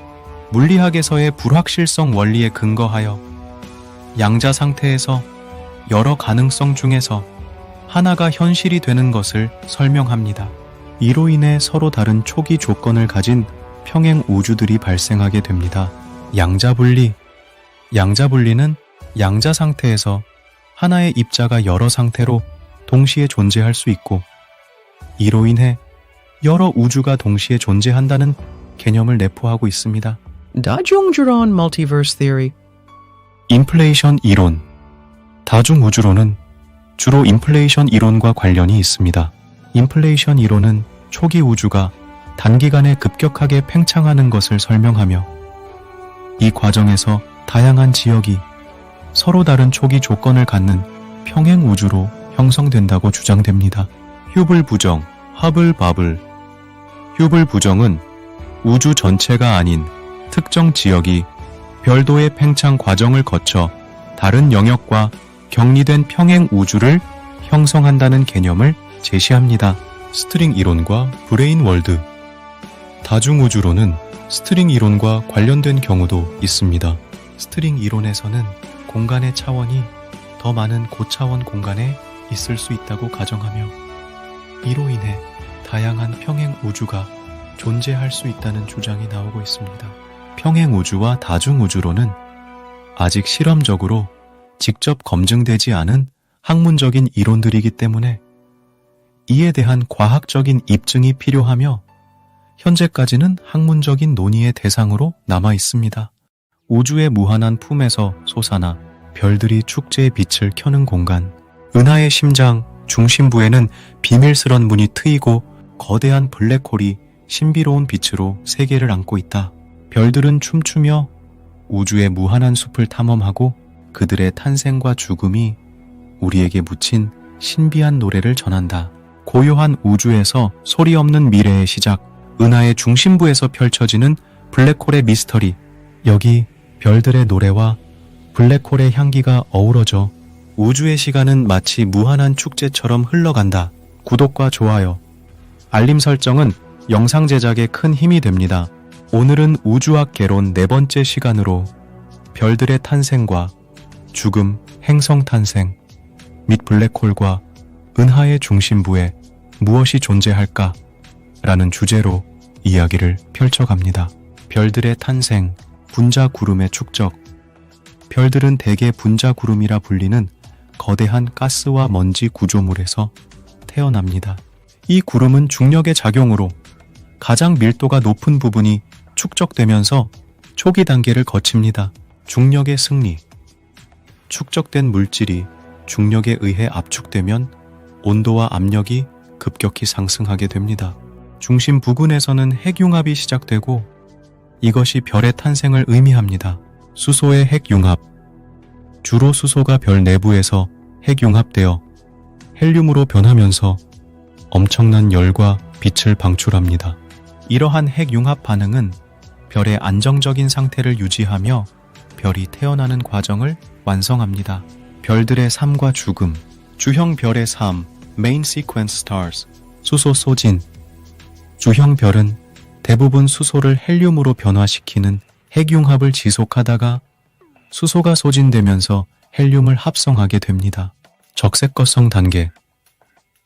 물리학에서의 불확실성 원리에 근거하여 양자 상태에서 여러 가능성 중에서 하나가 현실이 되는 것을 설명합니다. 이로 인해 서로 다른 초기 조건을 가진 평행 우주들이 발생하게 됩니다. 양자분리. 양자분리는 양자 상태에서 하나의 입자가 여러 상태로 동시에 존재할 수 있고 이로 인해 여러 우주가 동시에 존재한다는 개념을 내포하고 있습니다.
다중우주론 multiverse theory.
인플레이션 이론. 다중우주론은 주로 인플레이션 이론과 관련이 있습니다. 인플레이션 이론은 초기 우주가 단기간에 급격하게 팽창하는 것을 설명하며 이 과정에서 다양한 지역이 서로 다른 초기 조건을 갖는 평행 우주로 형성된다고 주장됩니다. 휴블 부정, 하블 바블. 휴블 부정은 우주 전체가 아닌 특정 지역이 별도의 팽창 과정을 거쳐 다른 영역과 격리된 평행 우주를 형성한다는 개념을 제시합니다. 스트링 이론과 브레인 월드. 다중우주론은 스트링 이론과 관련된 경우도 있습니다. 스트링 이론에서는 공간의 차원이 더 많은 고차원 공간에 있을 수 있다고 가정하며 이로 인해 다양한 평행 우주가 존재할 수 있다는 주장이 나오고 있습니다. 평행 우주와 다중 우주론은 아직 실험적으로 직접 검증되지 않은 학문적인 이론들이기 때문에 이에 대한 과학적인 입증이 필요하며 현재까지는 학문적인 논의의 대상으로 남아 있습니다. 우주의 무한한 품에서 솟아나 별들이 축제의 빛을 켜는 공간, 은하의 심장 중심부에는 비밀스런 문이 트이고 거대한 블랙홀이 신비로운 빛으로 세계를 안고 있다. 별들은 춤추며 우주의 무한한 숲을 탐험하고 그들의 탄생과 죽음이 우리에게 묻힌 신비한 노래를 전한다. 고요한 우주에서 소리 없는 미래의 시작, 은하의 중심부에서 펼쳐지는 블랙홀의 미스터리. 여기 별들의 노래와 블랙홀의 향기가 어우러져 우주의 시간은 마치 무한한 축제처럼 흘러간다. 구독과 좋아요, 알림 설정은 영상 제작에 큰 힘이 됩니다. 오늘은 우주학 개론 4번째 시간으로 별들의 탄생과 죽음, 행성 탄생 및 블랙홀과 은하의 중심부에 무엇이 존재할까? 라는 주제로 이야기를 펼쳐갑니다. 별들의 탄생, 분자 구름의 축적. 별들은 대개 분자 구름이라 불리는 거대한 가스와 먼지 구조물에서 태어납니다. 이 구름은 중력의 작용으로 가장 밀도가 높은 부분이 축적되면서 초기 단계를 거칩니다. 중력의 승리. 축적된 물질이 중력에 의해 압축되면 온도와 압력이 급격히 상승하게 됩니다. 중심 부근에서는 핵융합이 시작되고 이것이 별의 탄생을 의미합니다. 수소의 핵융합. 주로 수소가 별 내부에서 핵융합되어 헬륨으로 변하면서 엄청난 열과 빛을 방출합니다. 이러한 핵융합 반응은 별의 안정적인 상태를 유지하며 별이 태어나는 과정을 완성합니다. 별들의 삶과 죽음. 주형 별의 삶, Main Sequence Stars. 수소 소진. 주형 별은 대부분 수소를 헬륨으로 변화시키는 핵융합을 지속하다가 수소가 소진되면서 헬륨을 합성하게 됩니다. 적색거성 단계.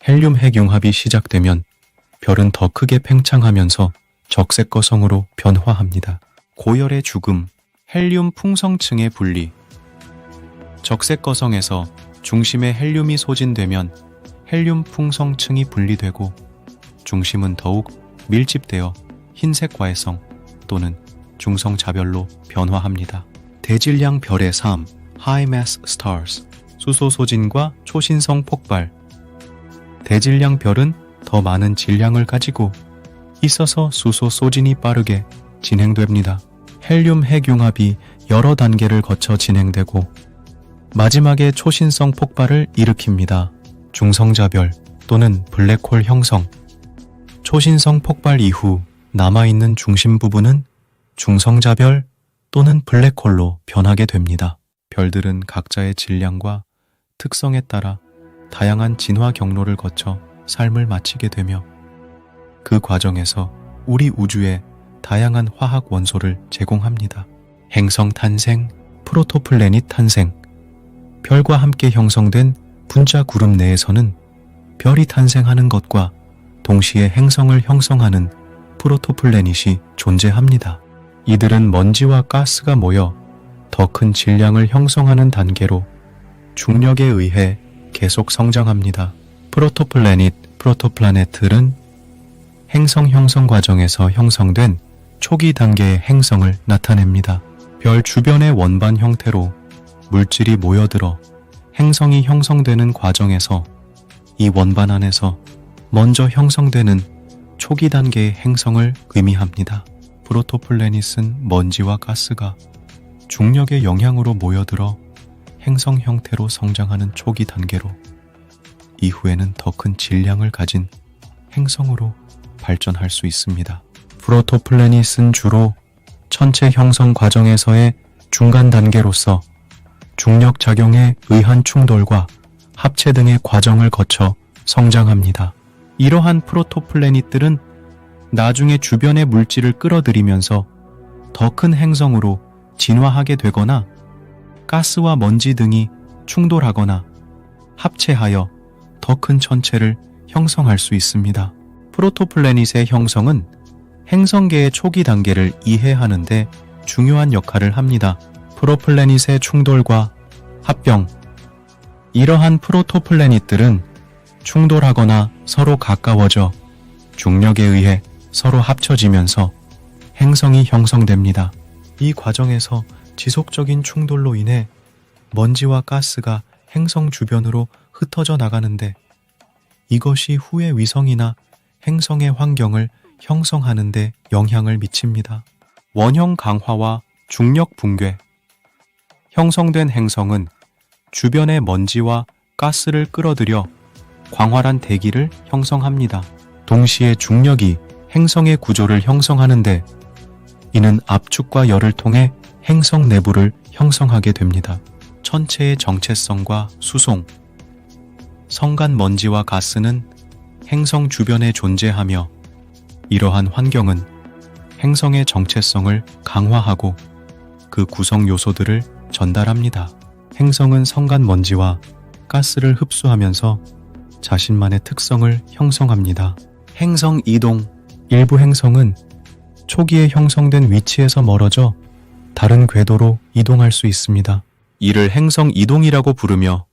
헬륨 핵융합이 시작되면 별은 더 크게 팽창하면서 적색거성으로 변화합니다. 고열의 죽음. 헬륨 풍성층의 분리. 적색거성에서 중심에 헬륨이 소진되면 헬륨 풍성층이 분리되고 중심은 더욱 밀집되어 흰색 과해성 또는 중성자별로 변화합니다. 대질량 별의 삶, High Mass Stars. 수소 소진과 초신성 폭발. 대질량 별은 더 많은 질량을 가지고 있어서 수소 소진이 빠르게 진행됩니다. 헬륨 핵융합이 여러 단계를 거쳐 진행되고 마지막에 초신성 폭발을 일으킵니다. 중성자별 또는 블랙홀 형성. 초신성 폭발 이후 남아있는 중심 부분은 중성자별 또는 블랙홀로 변하게 됩니다. 별들은 각자의 질량과 특성에 따라 다양한 진화 경로를 거쳐 삶을 마치게 되며 그 과정에서 우리 우주에 다양한 화학 원소를 제공합니다. 행성 탄생, 프로토플래닛 탄생. 별과 함께 형성된 분자 구름 내에서는 별이 탄생하는 것과 동시에 행성을 형성하는 프로토플래닛이 존재합니다. 이들은 먼지와 가스가 모여 더 큰 질량을 형성하는 단계로 중력에 의해 계속 성장합니다. 프로토플래닛, 프로토플라네트는 행성 형성 과정에서 형성된 초기 단계의 행성을 나타냅니다. 별 주변의 원반 형태로 물질이 모여들어 행성이 형성되는 과정에서 이 원반 안에서 먼저 형성되는 초기 단계의 행성을 의미합니다. 프로토플래닛은 먼지와 가스가 중력의 영향으로 모여들어 행성 형태로 성장하는 초기 단계로 이후에는 더 큰 질량을 가진 행성으로 발전할 수 있습니다. 프로토플래닛은 주로 천체 형성 과정에서의 중간 단계로서 중력 작용에 의한 충돌과 합체 등의 과정을 거쳐 성장합니다. 이러한 프로토플래닛들은 나중에 주변의 물질을 끌어들이면서 더 큰 행성으로 진화하게 되거나 가스와 먼지 등이 충돌하거나 합체하여 더 큰 천체를 형성할 수 있습니다. 프로토플래닛의 형성은 행성계의 초기 단계를 이해하는데 중요한 역할을 합니다. 프로플래닛의 충돌과 합병. 이러한 프로토플래닛들은 충돌하거나 서로 가까워져 중력에 의해 서로 합쳐지면서 행성이 형성됩니다. 이 과정에서 지속적인 충돌로 인해 먼지와 가스가 행성 주변으로 흩어져 나가는데 이것이 후의 위성이나 행성의 환경을 형성하는 데 영향을 미칩니다. 원형 강화와 중력 붕괴. 형성된 행성은 주변의 먼지와 가스를 끌어들여 광활한 대기를 형성합니다. 동시에 중력이 행성의 구조를 형성하는데 이는 압축과 열을 통해 행성 내부를 형성하게 됩니다. 천체의 정체성과 수송. 성간 먼지와 가스는 행성 주변에 존재하며 이러한 환경은 행성의 정체성을 강화하고 그 구성 요소들을 전달합니다. 행성은 성간 먼지와 가스를 흡수하면서 자신만의 특성을 형성합니다. 행성 이동. 일부 행성은 초기에 형성된 위치에서 멀어져 다른 궤도로 이동할 수 있습니다. 이를 행성 이동이라고 부르며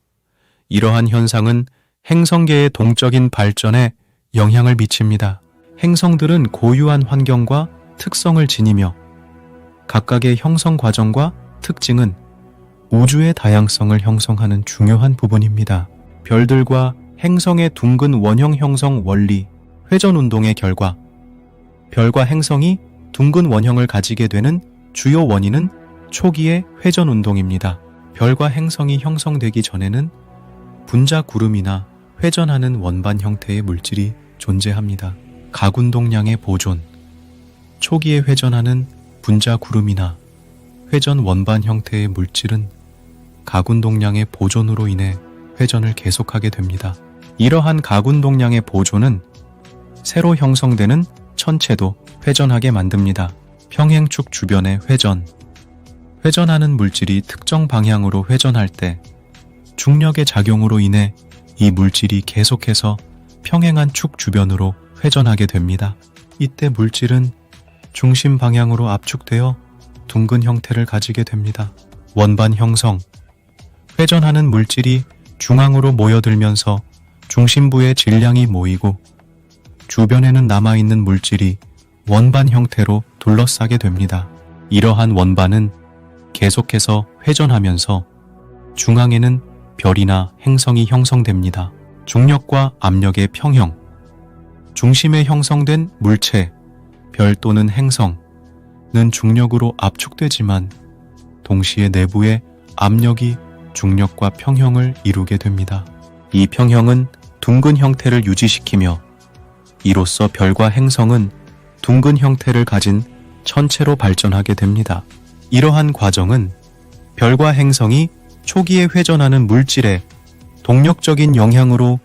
이러한 현상은 행성계의 동적인 발전에 영향을 미칩니다. 행성들은 고유한 환경과 특성을 지니며 각각의 형성 과정과 특징은 우주의 다양성을 형성하는 중요한 부분입니다. 별들과 행성의 둥근 원형 형성 원리. 회전운동의 결과 별과 행성이 둥근 원형을 가지게 되는 주요 원인은 초기의 회전운동입니다. 별과 행성이 형성되기 전에는 분자 구름이나 회전하는 원반 형태의 물질이 존재합니다. 가군동량의 보존. 초기에 회전하는 분자 구름이나 회전 원반 형태의 물질은 가군동량의 보존으로 인해 회전을 계속하게 됩니다. 이러한 가군동량의 보존은 새로 형성되는 천체도 회전하게 만듭니다. 평행축 주변의 회전. 회전하는 물질이 특정 방향으로 회전할 때 중력의 작용으로 인해 이 물질이 계속해서 평행한 축 주변으로 회전하게 됩니다. 이때 물질은 중심 방향으로 압축되어 둥근 형태를 가지게 됩니다. 원반 형성. 회전하는 물질이 중앙으로 모여들면서 중심부의 질량이 모이고 주변에는 남아있는 물질이 원반 형태로 둘러싸게 됩니다. 이러한 원반은 계속해서 회전하면서 중앙에는 별이나 행성이 형성됩니다. 중력과 압력의 평형. 중심에 형성된 물체, 별 또는 행성은 중력으로 압축되지만 동시에 내부의 압력이 중력과 평형을 이루게 됩니다. 이 평형은 둥근 형태를 유지시키며 이로써 별과 행성은 둥근 형태를 가진 천체로 발전하게 됩니다. 이러한 과정은 별과 행성이 초기에 회전하는 물질의 동력적인 영향으로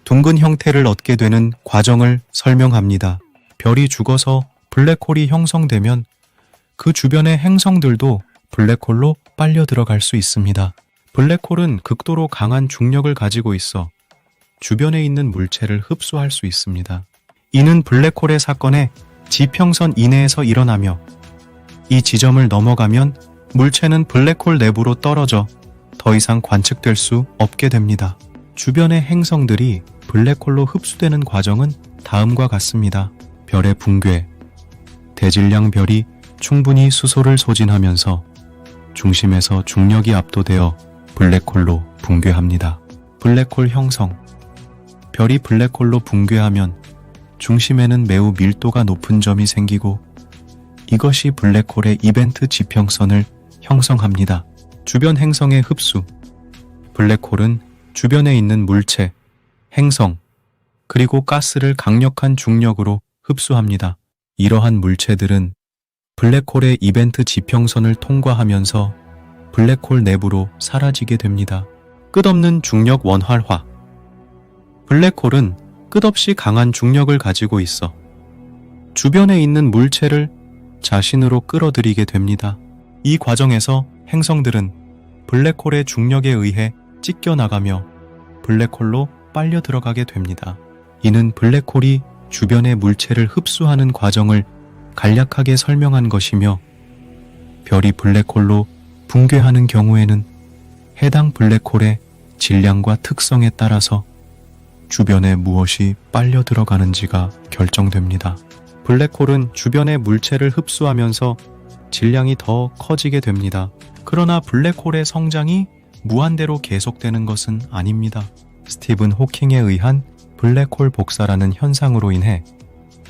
둥근 형태를 얻게 되는 과정을 설명합니다. 별이 죽어서 블랙홀이 형성되면 그 주변의 행성들도 블랙홀로 빨려 들어갈 수 있습니다. 블랙홀은 극도로 강한 중력을 가지고 있어 주변에 있는 물체를 흡수할 수 있습니다. 이는 블랙홀의 사건의 지평선 이내에서 일어나며 이 지점을 넘어가면 물체는 블랙홀 내부로 떨어져 더 이상 관측될 수 없게 됩니다. 주변의 행성들이 블랙홀로 흡수되는 과정은 다음과 같습니다. 별의 붕괴. 대질량 별이 충분히 수소를 소진하면서 중심에서 중력이 압도되어 블랙홀로 붕괴합니다. 블랙홀 형성. 별이 블랙홀로 붕괴하면 중심에는 매우 밀도가 높은 점이 생기고 이것이 블랙홀의 이벤트 지평선을 형성합니다. 주변 행성의 흡수. 블랙홀은 주변에 있는 물체, 행성, 그리고 가스를 강력한 중력으로 흡수합니다. 이러한 물체들은 블랙홀의 이벤트 지평선을 통과하면서 블랙홀 내부로 사라지게 됩니다. 끝없는 중력 원활화. 블랙홀은 끝없이 강한 중력을 가지고 있어 주변에 있는 물체를 자신으로 끌어들이게 됩니다. 이 과정에서 행성들은 블랙홀의 중력에 의해 찢겨 나가며 블랙홀로 빨려 들어가게 됩니다. 이는 블랙홀이 주변의 물체를 흡수하는 과정을 간략하게 설명한 것이며, 별이 블랙홀로 붕괴하는 경우에는 해당 블랙홀의 질량과 특성에 따라서 주변에 무엇이 빨려 들어가는지가 결정됩니다. 블랙홀은 주변의 물체를 흡수하면서 질량이 더 커지게 됩니다. 그러나 블랙홀의 성장이 무한대로 계속되는 것은 아닙니다. 스티븐 호킹에 의한 블랙홀 복사라는 현상으로 인해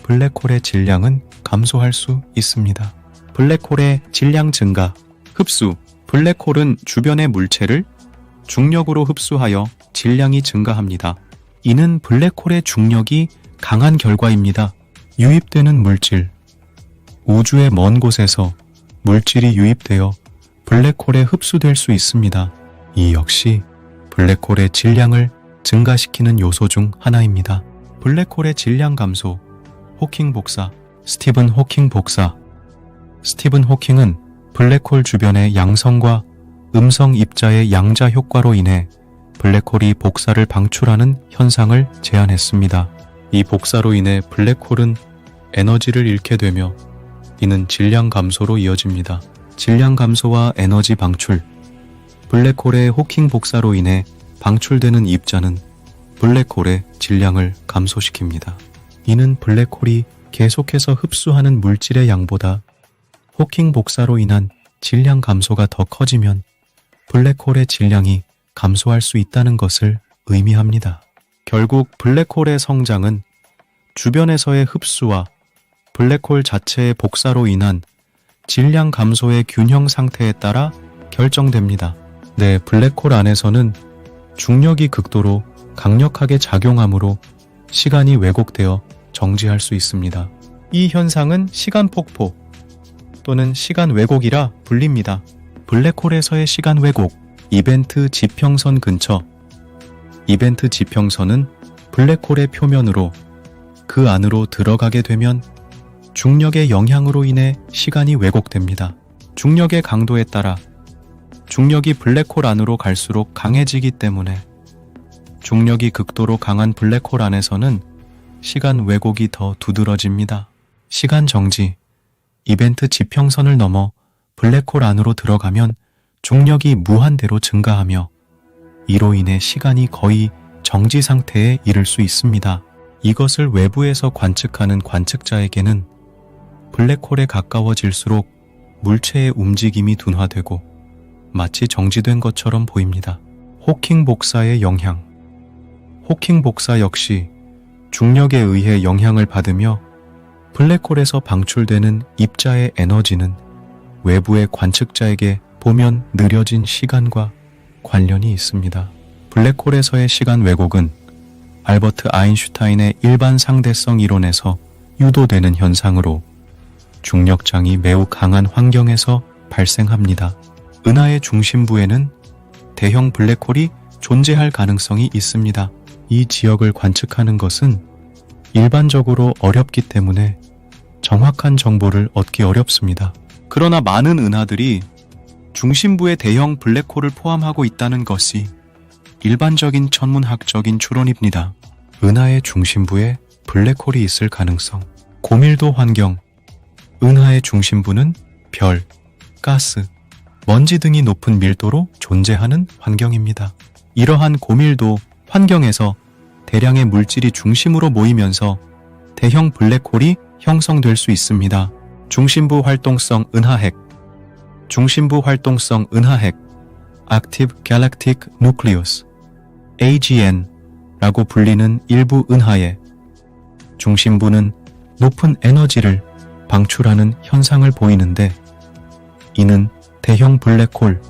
블랙홀의 질량은 감소할 수 있습니다. 블랙홀의 질량 증가, 흡수. 블랙홀은 주변의 물체를 중력으로 흡수하여 질량이 증가합니다. 이는 블랙홀의 중력이 강한 결과입니다. 유입되는 물질. 우주의 먼 곳에서 물질이 유입되어 블랙홀에 흡수될 수 있습니다. 이 역시 블랙홀의 질량을 증가시키는 요소 중 하나입니다. 블랙홀의 질량 감소, 호킹 복사, 스티븐 호킹 복사. 스티븐 호킹은 블랙홀 주변의 양성과 음성 입자의 양자 효과로 인해 블랙홀이 복사를 방출하는 현상을 제안했습니다. 이 복사로 인해 블랙홀은 에너지를 잃게 되며 이는 질량 감소로 이어집니다. 질량 감소와 에너지 방출. 블랙홀의 호킹 복사로 인해 방출되는 입자는 블랙홀의 질량을 감소시킵니다. 이는 블랙홀이 계속해서 흡수하는 물질의 양보다 호킹 복사로 인한 질량 감소가 더 커지면 블랙홀의 질량이 감소할 수 있다는 것을 의미합니다. 결국 블랙홀의 성장은 주변에서의 흡수와 블랙홀 자체의 복사로 인한 질량 감소의 균형 상태에 따라 결정됩니다. 네, 블랙홀 안에서는 중력이 극도로 강력하게 작용하므로 시간이 왜곡되어 정지할 수 있습니다. 이 현상은 시간 폭포 또는 시간 왜곡이라 불립니다. 블랙홀에서의 시간 왜곡, 이벤트 지평선 근처. 이벤트 지평선은 블랙홀의 표면으로 그 안으로 들어가게 되면 중력의 영향으로 인해 시간이 왜곡됩니다. 중력의 강도에 따라 중력이 블랙홀 안으로 갈수록 강해지기 때문에 중력이 극도로 강한 블랙홀 안에서는 시간 왜곡이 더 두드러집니다. 시간 정지, 이벤트 지평선을 넘어 블랙홀 안으로 들어가면 중력이 무한대로 증가하며 이로 인해 시간이 거의 정지 상태에 이를 수 있습니다. 이것을 외부에서 관측하는 관측자에게는 블랙홀에 가까워질수록 물체의 움직임이 둔화되고 마치 정지된 것처럼 보입니다. 호킹 복사의 영향. 호킹 복사 역시 중력에 의해 영향을 받으며 블랙홀에서 방출되는 입자의 에너지는 외부의 관측자에게 보면 느려진 시간과 관련이 있습니다. 블랙홀에서의 시간 왜곡은 알버트 아인슈타인의 일반 상대성 이론에서 유도되는 현상으로 중력장이 매우 강한 환경에서 발생합니다. 은하의 중심부에는 대형 블랙홀이 존재할 가능성이 있습니다. 이 지역을 관측하는 것은 일반적으로 어렵기 때문에 정확한 정보를 얻기 어렵습니다. 그러나 많은 은하들이 중심부에 대형 블랙홀을 포함하고 있다는 것이 일반적인 천문학적인 추론입니다. 은하의 중심부에 블랙홀이 있을 가능성. 고밀도 환경. 은하의 중심부는 별, 가스, 먼지 등이 높은 밀도로 존재하는 환경입니다. 이러한 고밀도 환경에서 대량의 물질이 중심으로 모이면서 대형 블랙홀이 형성될 수 있습니다. 중심부 활동성 은하핵. 중심부 활동성 은하핵, Active Galactic Nucleus, AGN라고 불리는 일부 은하의 중심부는 높은 에너지를 방출하는 현상을 보이는데, 이는 대형 블랙홀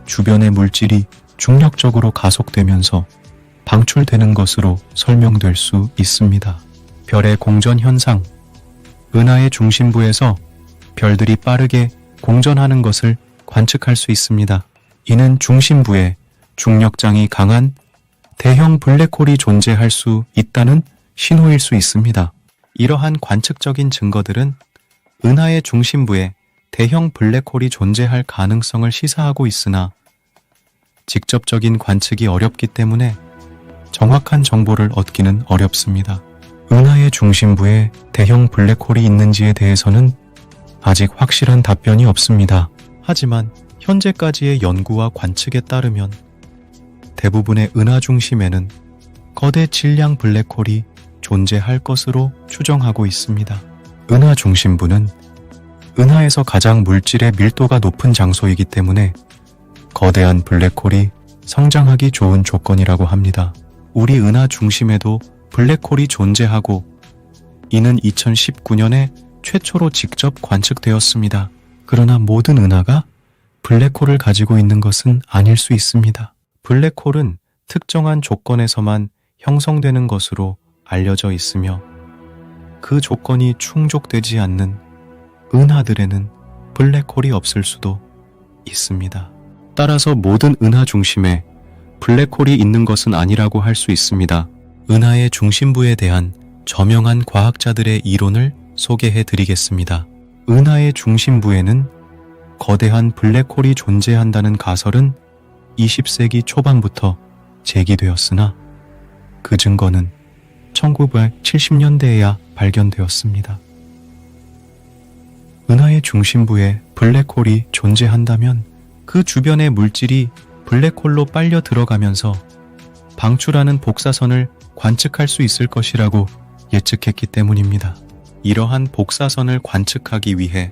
주변의 물질이 중력적으로 가속되면서 방출되는 것으로 설명될 수 있습니다. 별의 공전 현상. 은하의 중심부에서 별들이 빠르게 공전하는 것을 관측할 수 있습니다. 이는 중심부에 중력장이 강한 대형 블랙홀이 존재할 수 있다는 신호일 수 있습니다. 이러한 관측적인 증거들은 은하의 중심부에 대형 블랙홀이 존재할 가능성을 시사하고 있으나 직접적인 관측이 어렵기 때문에 정확한 정보를 얻기는 어렵습니다. 은하의 중심부에 대형 블랙홀이 있는지에 대해서는 아직 확실한 답변이 없습니다. 하지만 현재까지의 연구와 관측에 따르면 대부분의 은하 중심에는 거대 질량 블랙홀이 존재할 것으로 추정하고 있습니다. 은하 중심부는 은하에서 가장 물질의 밀도가 높은 장소이기 때문에 거대한 블랙홀이 성장하기 좋은 조건이라고 합니다. 우리 은하 중심에도 블랙홀이 존재하고 이는 2019년에 최초로 직접 관측되었습니다. 그러나 모든 은하가 블랙홀을 가지고 있는 것은 아닐 수 있습니다. 블랙홀은 특정한 조건에서만 형성되는 것으로 알려져 있으며 그 조건이 충족되지 않는 은하들에는 블랙홀이 없을 수도 있습니다. 따라서 모든 은하 중심에 블랙홀이 있는 것은 아니라고 할 수 있습니다. 은하의 중심부에 대한 저명한 과학자들의 이론을 소개해 드리겠습니다. 은하의 중심부에는 거대한 블랙홀이 존재한다는 가설은 20세기 초반부터 제기되었으나 그 증거는 1970년대에야 발견되었습니다. 은하의 중심부에 블랙홀이 존재한다면 그 주변의 물질이 블랙홀로 빨려 들어가면서 방출하는 복사선을 관측할 수 있을 것이라고 예측했기 때문입니다. 이러한 복사선을 관측하기 위해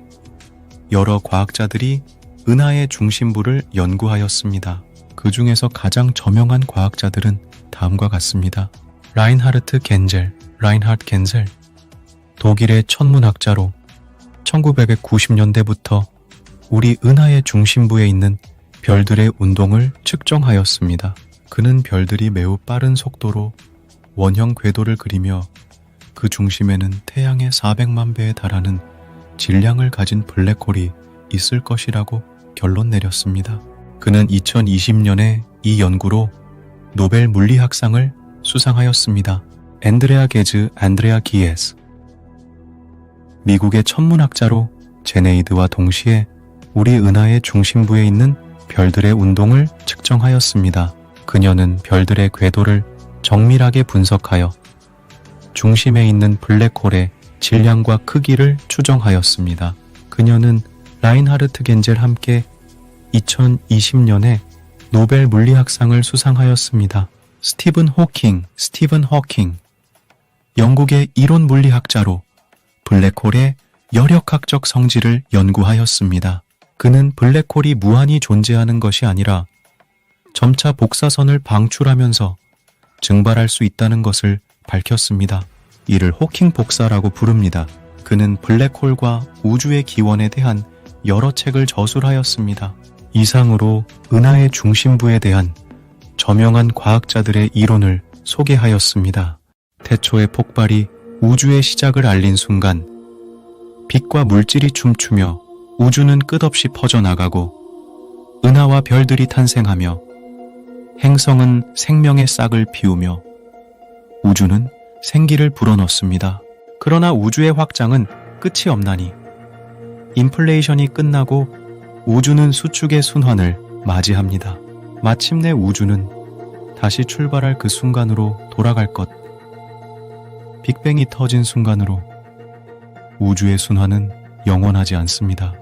여러 과학자들이 은하의 중심부를 연구하였습니다. 그 중에서 가장 저명한 과학자들은 다음과 같습니다. 라인하르트 겐젤, 독일의 천문학자로 1990년대부터 우리 은하의 중심부에 있는 별들의 운동을 측정하였습니다. 그는 별들이 매우 빠른 속도로 원형 궤도를 그리며 그 중심에는 태양의 400만 배에 달하는 질량을 가진 블랙홀이 있을 것이라고 결론 내렸습니다. 그는 2020년에 이 연구로 노벨 물리학상을 수상하였습니다. 안드레아 기에스. 미국의 천문학자로 제네이드와 동시에 우리 은하의 중심부에 있는 별들의 운동을 측정하였습니다. 그녀는 별들의 궤도를 정밀하게 분석하여 중심에 있는 블랙홀의 질량과 크기를 추정하였습니다. 그녀는 라인하르트 겐젤 함께 2020년에 노벨 물리학상을 수상하였습니다. 스티븐 호킹, 영국의 이론 물리학자로 블랙홀의 여력학적 성질을 연구하였습니다. 그는 블랙홀이 무한히 존재하는 것이 아니라 점차 복사선을 방출하면서 증발할 수 있다는 것을 밝혔습니다. 이를 호킹 복사라고 부릅니다. 그는 블랙홀과 우주의 기원에 대한 여러 책을 저술하였습니다. 이상으로 은하의 중심부에 대한 저명한 과학자들의 이론을 소개하였습니다. 태초의 폭발이 우주의 시작을 알린 순간 빛과 물질이 춤추며 우주는 끝없이 퍼져나가고 은하와 별들이 탄생하며 행성은 생명의 싹을 피우며 우주는 생기를 불어넣습니다. 그러나 우주의 확장은 끝이 없나니 인플레이션이 끝나고 우주는 수축의 순환을 맞이합니다. 마침내 우주는 다시 출발할 그 순간으로 돌아갈 것. 빅뱅이 터진 순간으로 우주의 순환은 영원하지 않습니다.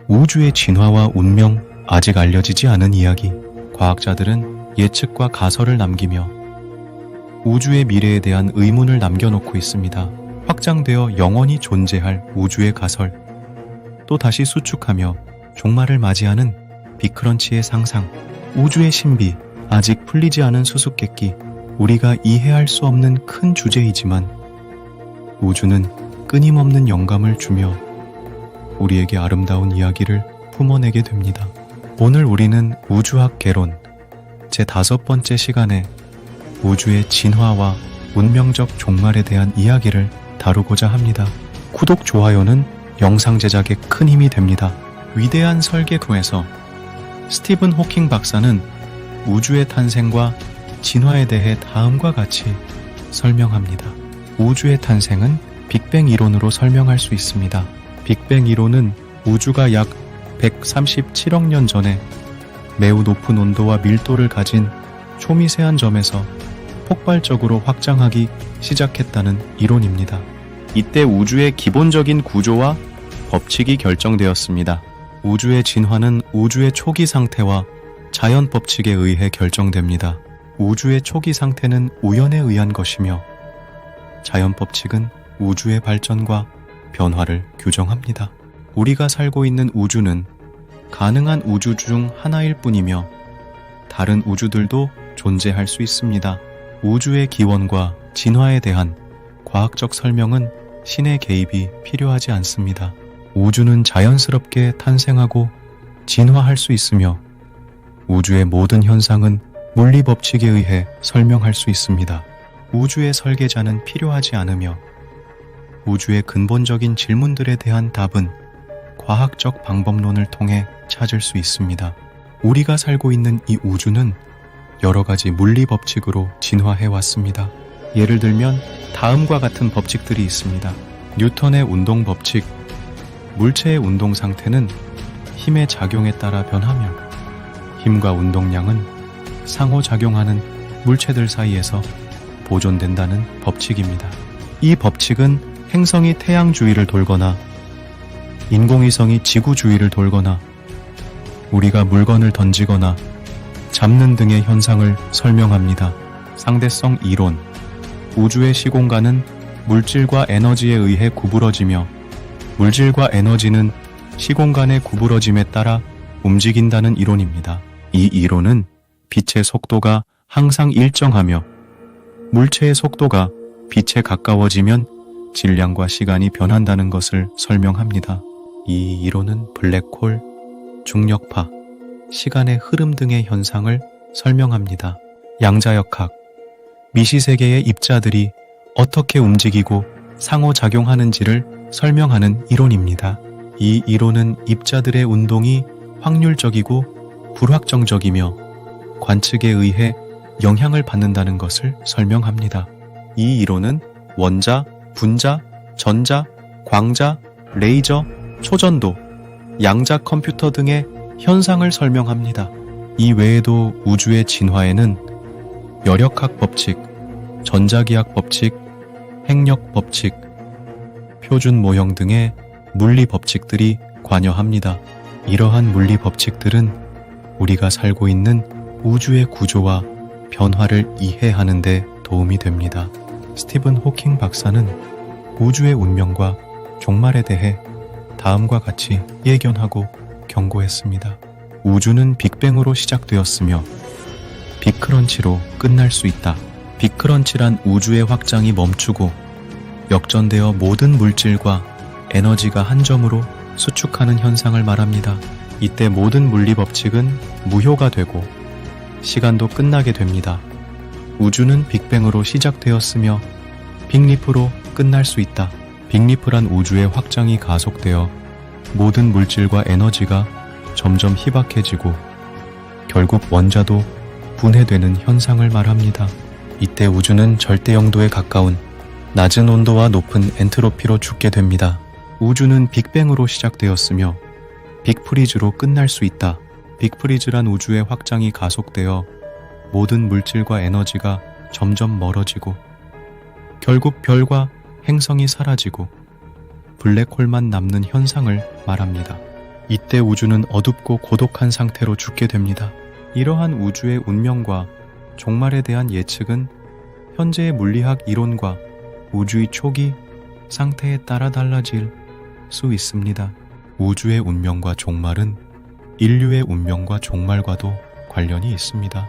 우주의 진화와 운명, 아직 알려지지 않은 이야기. 과학자들은 예측과 가설을 남기며 우주의 미래에 대한 의문을 남겨놓고 있습니다. 확장되어 영원히 존재할 우주의 가설, 또 다시 수축하며 종말을 맞이하는 빅크런치의 상상, 우주의 신비, 아직 풀리지 않은 수수께끼, 우리가 이해할 수 없는 큰 주제이지만 우주는 끊임없는 영감을 주며 우리에게 아름다운 이야기를 품어내게 됩니다. 오늘 우리는 우주학 개론 제5번째 시간에 우주의 진화와 운명적 종말에 대한 이야기를 다루고자 합니다. 구독, 좋아요는 영상 제작에 큰 힘이 됩니다. 위대한 설계도에서 스티븐 호킹 박사는 우주의 탄생과 진화에 대해 다음과 같이 설명합니다. 우주의 탄생은 빅뱅 이론으로 설명할 수 있습니다. 빅뱅 이론은 우주가 약 137억 년 전에 매우 높은 온도와 밀도를 가진 초미세한 점에서 폭발적으로 확장하기 시작했다는 이론입니다. 이때 우주의 기본적인 구조와 법칙이 결정되었습니다. 우주의 진화는 우주의 초기 상태와 자연 법칙에 의해 결정됩니다. 우주의 초기 상태는 우연에 의한 것이며 자연 법칙은 우주의 발전과 변화를 규정합니다. 우리가 살고 있는 우주는 가능한 우주 중 하나일 뿐이며 다른 우주들도 존재할 수 있습니다. 우주의 기원과 진화에 대한 과학적 설명은 신의 개입이 필요하지 않습니다. 우주는 자연스럽게 탄생하고 진화할 수 있으며 우주의 모든 현상은 물리 법칙에 의해 설명할 수 있습니다. 우주의 설계자는 필요하지 않으며 우주의 근본적인 질문들에 대한 답은 과학적 방법론을 통해 찾을 수 있습니다. 우리가 살고 있는 이 우주는 여러 가지 물리 법칙으로 진화해 왔습니다. 예를 들면 다음과 같은 법칙들이 있습니다. 뉴턴의 운동 법칙. 물체의 운동 상태는 힘의 작용에 따라 변하며 힘과 운동량은 상호작용하는 물체들 사이에서 보존된다는 법칙입니다. 이 법칙은 행성이 태양 주위를 돌거나 인공위성이 지구 주위를 돌거나 우리가 물건을 던지거나 잡는 등의 현상을 설명합니다. 상대성 이론. 우주의 시공간은 물질과 에너지에 의해 구부러지며 물질과 에너지는 시공간의 구부러짐에 따라 움직인다는 이론입니다. 이 이론은 빛의 속도가 항상 일정하며 물체의 속도가 빛에 가까워지면 질량과 시간이 변한다는 것을 설명합니다. 이 이론은 블랙홀, 중력파, 시간의 흐름 등의 현상을 설명합니다. 양자역학, 미시세계의 입자들이 어떻게 움직이고 상호작용하는지를 설명하는 이론입니다. 이 이론은 입자들의 운동이 확률적이고 불확정적이며 관측에 의해 영향을 받는다는 것을 설명합니다. 이 이론은 원자, 분자, 전자, 광자, 레이저, 초전도, 양자 컴퓨터 등의 현상을 설명합니다. 이 외에도 우주의 진화에는 열역학 법칙, 전자기학 법칙, 핵력 법칙, 표준 모형 등의 물리 법칙들이 관여합니다. 이러한 물리 법칙들은 우리가 살고 있는 우주의 구조와 변화를 이해하는 데 도움이 됩니다. 스티븐 호킹 박사는 우주의 운명과 종말에 대해 다음과 같이 예견하고 경고했습니다. 우주는 빅뱅으로 시작되었으며 빅크런치로 끝날 수 있다. 빅크런치란 우주의 확장이 멈추고 역전되어 모든 물질과 에너지가 한 점으로 수축하는 현상을 말합니다. 이때 모든 물리 법칙은 무효가 되고 시간도 끝나게 됩니다. 우주는 빅뱅으로 시작되었으며 빅리프로 끝날 수 있다. 빅리프란 우주의 확장이 가속되어 모든 물질과 에너지가 점점 희박해지고 결국 원자도 분해되는 현상을 말합니다. 이때 우주는 절대 영도에 가까운 낮은 온도와 높은 엔트로피로 죽게 됩니다. 우주는 빅뱅으로 시작되었으며 빅프리즈로 끝날 수 있다. 빅프리즈란 우주의 확장이 가속되어 모든 물질과 에너지가 점점 멀어지고 결국 별과 행성이 사라지고 블랙홀만 남는 현상을 말합니다. 이때 우주는 어둡고 고독한 상태로 죽게 됩니다. 이러한 우주의 운명과 종말에 대한 예측은 현재의 물리학 이론과 우주의 초기 상태에 따라 달라질 수 있습니다. 우주의 운명과 종말은 인류의 운명과 종말과도 관련이 있습니다.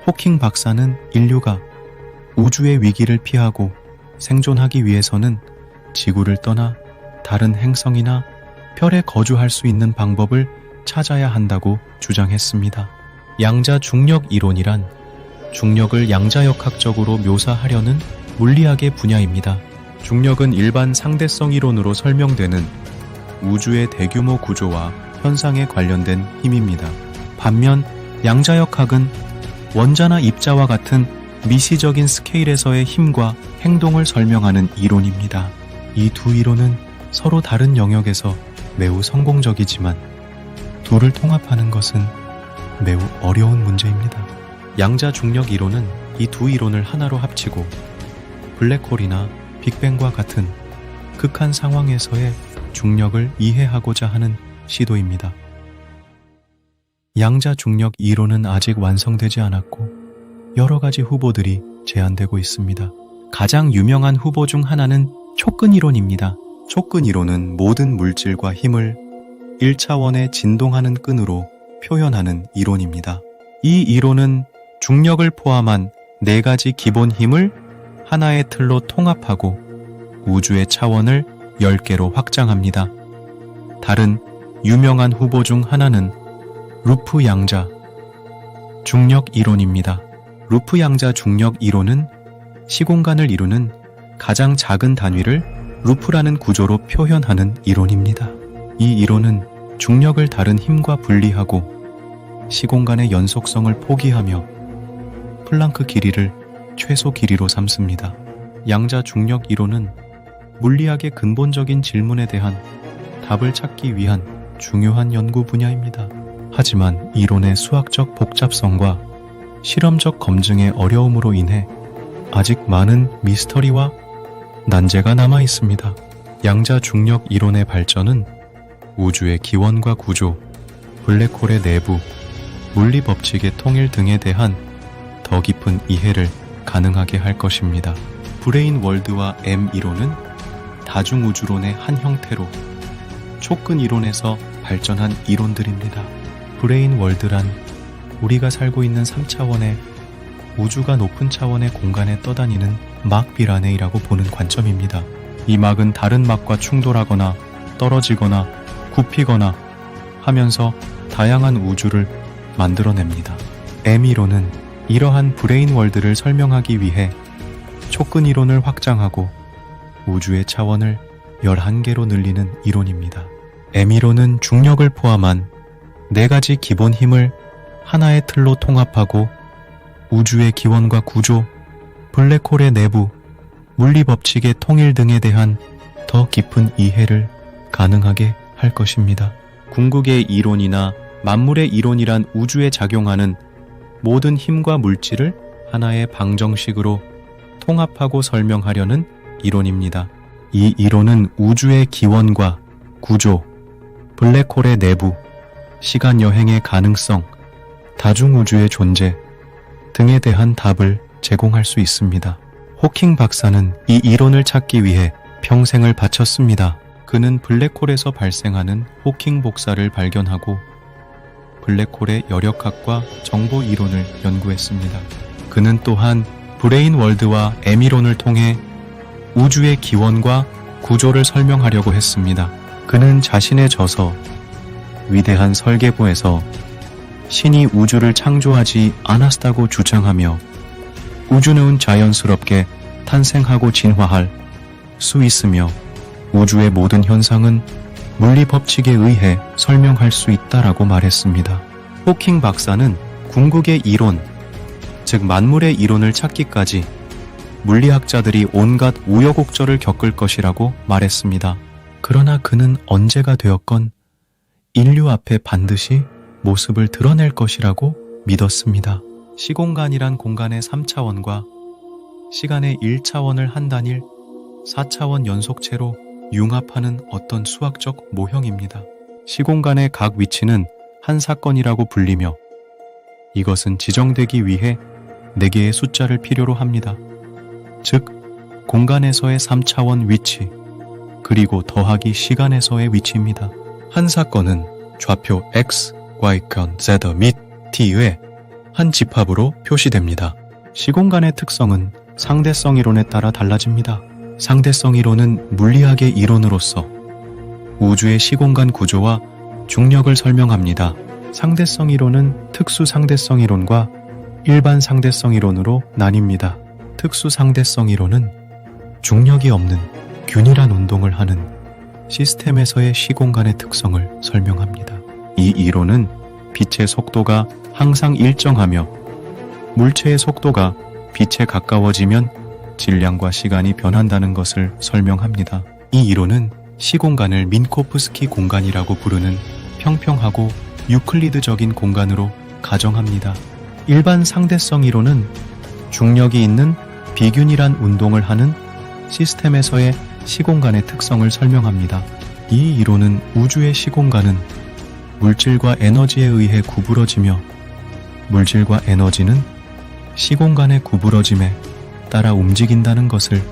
호킹 박사는 인류가 우주의 위기를 피하고 생존하기 위해서는 지구를 떠나 다른 행성이나 별에 거주할 수 있는 방법을 찾아야 한다고 주장했습니다. 양자 중력 이론이란 중력을 양자역학적으로 묘사하려는 물리학의 분야입니다. 중력은 일반 상대성 이론으로 설명되는 우주의 대규모 구조와 현상에 관련된 힘입니다. 반면 양자역학은 원자나 입자와 같은 미시적인 스케일에서의 힘과 행동을 설명하는 이론입니다. 이 두 이론은 서로 다른 영역에서 매우 성공적이지만 둘을 통합하는 것은 매우 어려운 문제입니다. 양자 중력 이론은 이 두 이론을 하나로 합치고 블랙홀이나 빅뱅과 같은 극한 상황에서의 중력을 이해하고자 하는 시도입니다. 양자 중력 이론은 아직 완성되지 않았고 여러 가지 후보들이 제안되고 있습니다. 가장 유명한 후보 중 하나는 촉근 이론입니다. 촉근 이론은 모든 물질과 힘을 1차원의 진동하는 끈으로 표현하는 이론입니다. 이 이론은 중력을 포함한 4가지 기본 힘을 하나의 틀로 통합하고 우주의 차원을 10개로 확장합니다. 다른 유명한 후보 중 하나는 루프 양자 중력 이론입니다. 루프 양자 중력 이론은 시공간을 이루는 가장 작은 단위를 루프라는 구조로 표현하는 이론입니다. 이 이론은 중력을 다른 힘과 분리하고 시공간의 연속성을 포기하며 플랑크 길이를 최소 길이로 삼습니다. 양자 중력 이론은 물리학의 근본적인 질문에 대한 답을 찾기 위한 중요한 연구 분야입니다. 하지만 이론의 수학적 복잡성과 실험적 검증의 어려움으로 인해 아직 많은 미스터리와 난제가 남아 있습니다. 양자 중력 이론의 발전은 우주의 기원과 구조, 블랙홀의 내부, 물리 법칙의 통일 등에 대한 더 깊은 이해를 가능하게 할 것입니다. 브레인 월드와 M 이론은 다중우주론의 한 형태로 촉근 이론에서 발전한 이론들입니다. 브레인 월드란 우리가 살고 있는 3차원의 우주가 높은 차원의 공간에 떠다니는 막 비라네이라고 보는 관점입니다. 이 막은 다른 막과 충돌하거나 떨어지거나 굽히거나 하면서 다양한 우주를 만들어냅니다. M 이론은 이러한 브레인 월드를 설명하기 위해 촉근 이론을 확장하고 우주의 차원을 11개로 늘리는 이론입니다. M 이론은 중력을 포함한 4가지 기본 힘을 하나의 틀로 통합하고 우주의 기원과 구조, 블랙홀의 내부, 물리 법칙의 통일 등에 대한 더 깊은 이해를 가능하게 할 것입니다. 궁극의 이론이나 만물의 이론이란 우주에 작용하는 모든 힘과 물질을 하나의 방정식으로 통합하고 설명하려는 이론입니다. 이 이론은 우주의 기원과 구조, 블랙홀의 내부, 시간 여행의 가능성, 다중우주의 존재 등에 대한 답을 제공할 수 있습니다. 호킹 박사는 이 이론을 찾기 위해 평생을 바쳤습니다. 그는 블랙홀에서 발생하는 호킹 복사를 발견하고 블랙홀의 여력학과 정보 이론을 연구했습니다. 그는 또한 브레인 월드와 M 이론을 통해 우주의 기원과 구조를 설명하려고 했습니다. 그는 자신의 저서 위대한 설계보에서 신이 우주를 창조하지 않았다고 주장하며 우주는 자연스럽게 탄생하고 진화할 수 있으며 우주의 모든 현상은 물리 법칙에 의해 설명할 수 있다라고 말했습니다. 호킹 박사는 궁극의 이론, 즉 만물의 이론을 찾기까지 물리학자들이 온갖 우여곡절을 겪을 것이라고 말했습니다. 그러나 그는 언제가 되었건 인류 앞에 반드시 모습을 드러낼 것이라고 믿었습니다. 시공간이란 공간의 3차원과 시간의 1차원을 한 단일 4차원 연속체로 융합하는 어떤 수학적 모형입니다. 시공간의 각 위치는 한 사건이라고 불리며 이것은 지정되기 위해 4개의 숫자를 필요로 합니다. 즉, 공간에서의 3차원 위치, 그리고 더하기 시간에서의 위치입니다. 한 사건은 좌표 X, Y권, Z 및 T의 한 집합으로 표시됩니다. 시공간의 특성은 상대성 이론에 따라 달라집니다. 상대성 이론은 물리학의 이론으로서 우주의 시공간 구조와 중력을 설명합니다. 상대성 이론은 특수 상대성 이론과 일반 상대성 이론으로 나뉩니다. 특수 상대성 이론은 중력이 없는 균일한 운동을 하는 시스템에서의 시공간의 특성을 설명합니다. 이 이론은 빛의 속도가 항상 일정하며 물체의 속도가 빛에 가까워지면 질량과 시간이 변한다는 것을 설명합니다. 이 이론은 시공간을 민코프스키 공간이라고 부르는 평평하고 유클리드적인 공간으로 가정합니다. 일반 상대성 이론은 중력이 있는 비균일한 운동을 하는 시스템에서의 시공간의 특성을 설명합니다. 이 이론은 우주의 시공간은 물질과 에너지에 의해 구부러지며 물질과 에너지는 시공간의 구부러짐에 따라 움직인다는 것을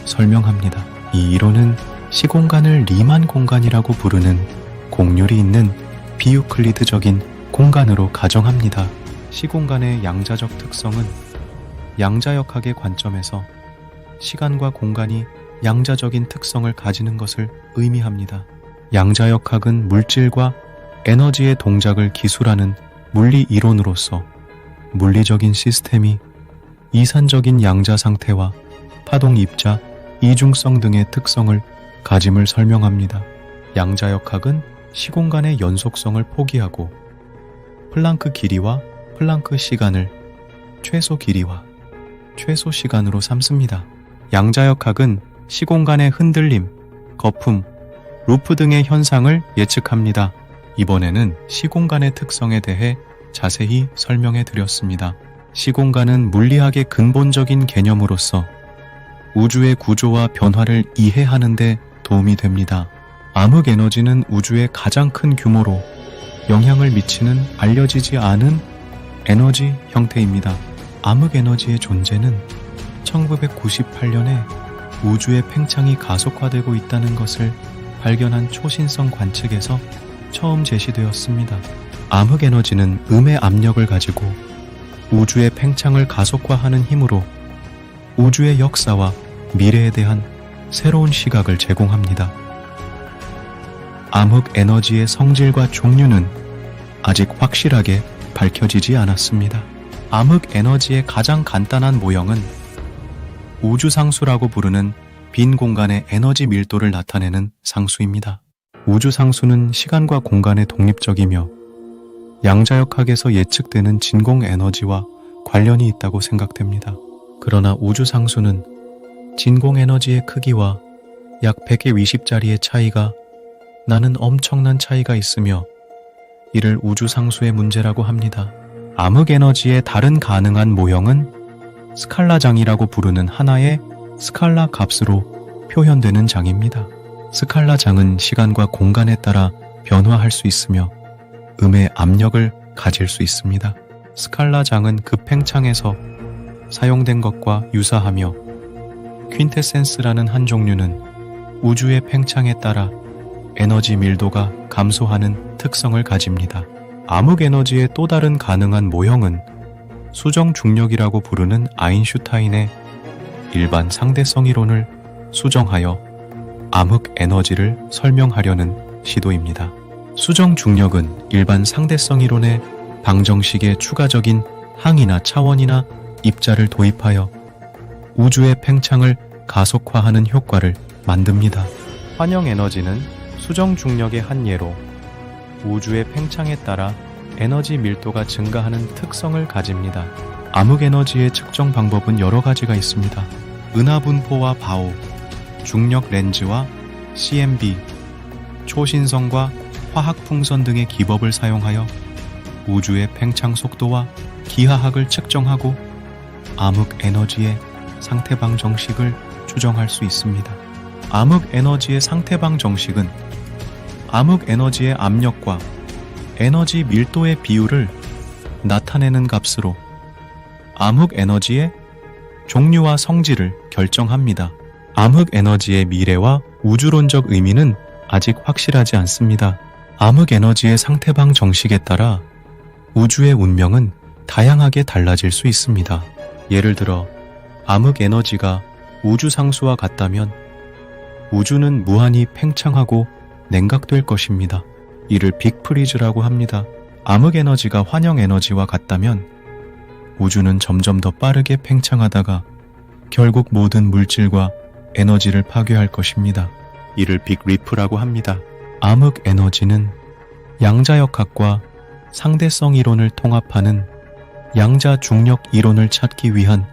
설명합니다. 이 이론은 시공간을 리만 공간이라고 부르는 곡률이 있는 비유클리드적인 공간으로 가정합니다. 시공간의 양자적 특성은 양자역학의 관점에서 시간과 공간이 양자적인 특성을 가지는 것을 의미합니다. 양자역학은 물질과 에너지의 동작을 기술하는 물리 이론으로서 물리적인 시스템이 이산적인 양자 상태와 파동 입자, 이중성 등의 특성을 가짐을 설명합니다. 양자역학은 시공간의 연속성을 포기하고 플랑크 길이와 플랑크 시간을 최소 길이와 최소 시간으로 삼습니다. 양자역학은 시공간의 흔들림, 거품, 루프 등의 현상을 예측합니다. 이번에는 시공간의 특성에 대해 자세히 설명해 드렸습니다. 시공간은 물리학의 근본적인 개념으로서 우주의 구조와 변화를 이해하는 데 도움이 됩니다. 암흑 에너지는 우주의 가장 큰 규모로 영향을 미치는 알려지지 않은 에너지 형태입니다. 암흑 에너지의 존재는 1998년에 우주의 팽창이 가속화되고 있다는 것을 발견한 초신성 관측에서 처음 제시되었습니다. 암흑 에너지는 음의 압력을 가지고 우주의 팽창을 가속화하는 힘으로 우주의 역사와 미래에 대한 새로운 시각을 제공합니다. 암흑 에너지의 성질과 종류는 아직 확실하게 밝혀지지 않았습니다. 암흑 에너지의 가장 간단한 모형은 우주상수라고 부르는 빈 공간의 에너지 밀도를 나타내는 상수입니다. 우주상수는 시간과 공간의 독립적이며 양자역학에서 예측되는 진공 에너지와 관련이 있다고 생각됩니다. 그러나 우주상수는 진공 에너지의 크기와 약 100의 20짜리의 차이가 나는 엄청난 차이가 있으며 이를 우주상수의 문제라고 합니다. 암흑 에너지의 다른 가능한 모형은 스칼라장이라고 부르는 하나의 스칼라 값으로 표현되는 장입니다. 스칼라 장은 시간과 공간에 따라 변화할 수 있으며 음의 압력을 가질 수 있습니다. 스칼라 장은 급팽창에서 사용된 것과 유사하며 퀸테센스라는 한 종류는 우주의 팽창에 따라 에너지 밀도가 감소하는 특성을 가집니다. 암흑 에너지의 또 다른 가능한 모형은 수정 중력이라고 부르는 아인슈타인의 일반 상대성 이론을 수정하여 암흑 에너지를 설명하려는 시도입니다. 수정 중력은 일반 상대성 이론의 방정식에 추가적인 항이나 차원이나 입자를 도입하여 우주의 팽창을 가속화하는 효과를 만듭니다. 환영 에너지는 수정 중력의 한 예로 우주의 팽창에 따라 에너지 밀도가 증가하는 특성을 가집니다. 암흑 에너지의 측정 방법은 여러 가지가 있습니다. 은하분포와 바오, 중력 렌즈와 CMB, 초신성과 화학풍선 등의 기법을 사용하여 우주의 팽창 속도와 기하학을 측정하고 암흑 에너지의 상태방 정식을 추정할 수 있습니다. 암흑 에너지의 상태방 정식은 암흑 에너지의 압력과 에너지 밀도의 비율을 나타내는 값으로 암흑 에너지의 종류와 성질을 결정합니다. 암흑 에너지의 미래와 우주론적 의미는 아직 확실하지 않습니다. 암흑 에너지의 상태방 정식에 따라 우주의 운명은 다양하게 달라질 수 있습니다. 예를 들어 암흑 에너지가 우주상수와 같다면 우주는 무한히 팽창하고 냉각될 것입니다. 이를 빅프리즈라고 합니다. 암흑 에너지가 환영 에너지와 같다면 우주는 점점 더 빠르게 팽창하다가 결국 모든 물질과 에너지를 파괴할 것입니다. 이를 빅리프라고 합니다. 암흑 에너지는 양자역학과 상대성 이론을 통합하는 양자 중력 이론을 찾기 위한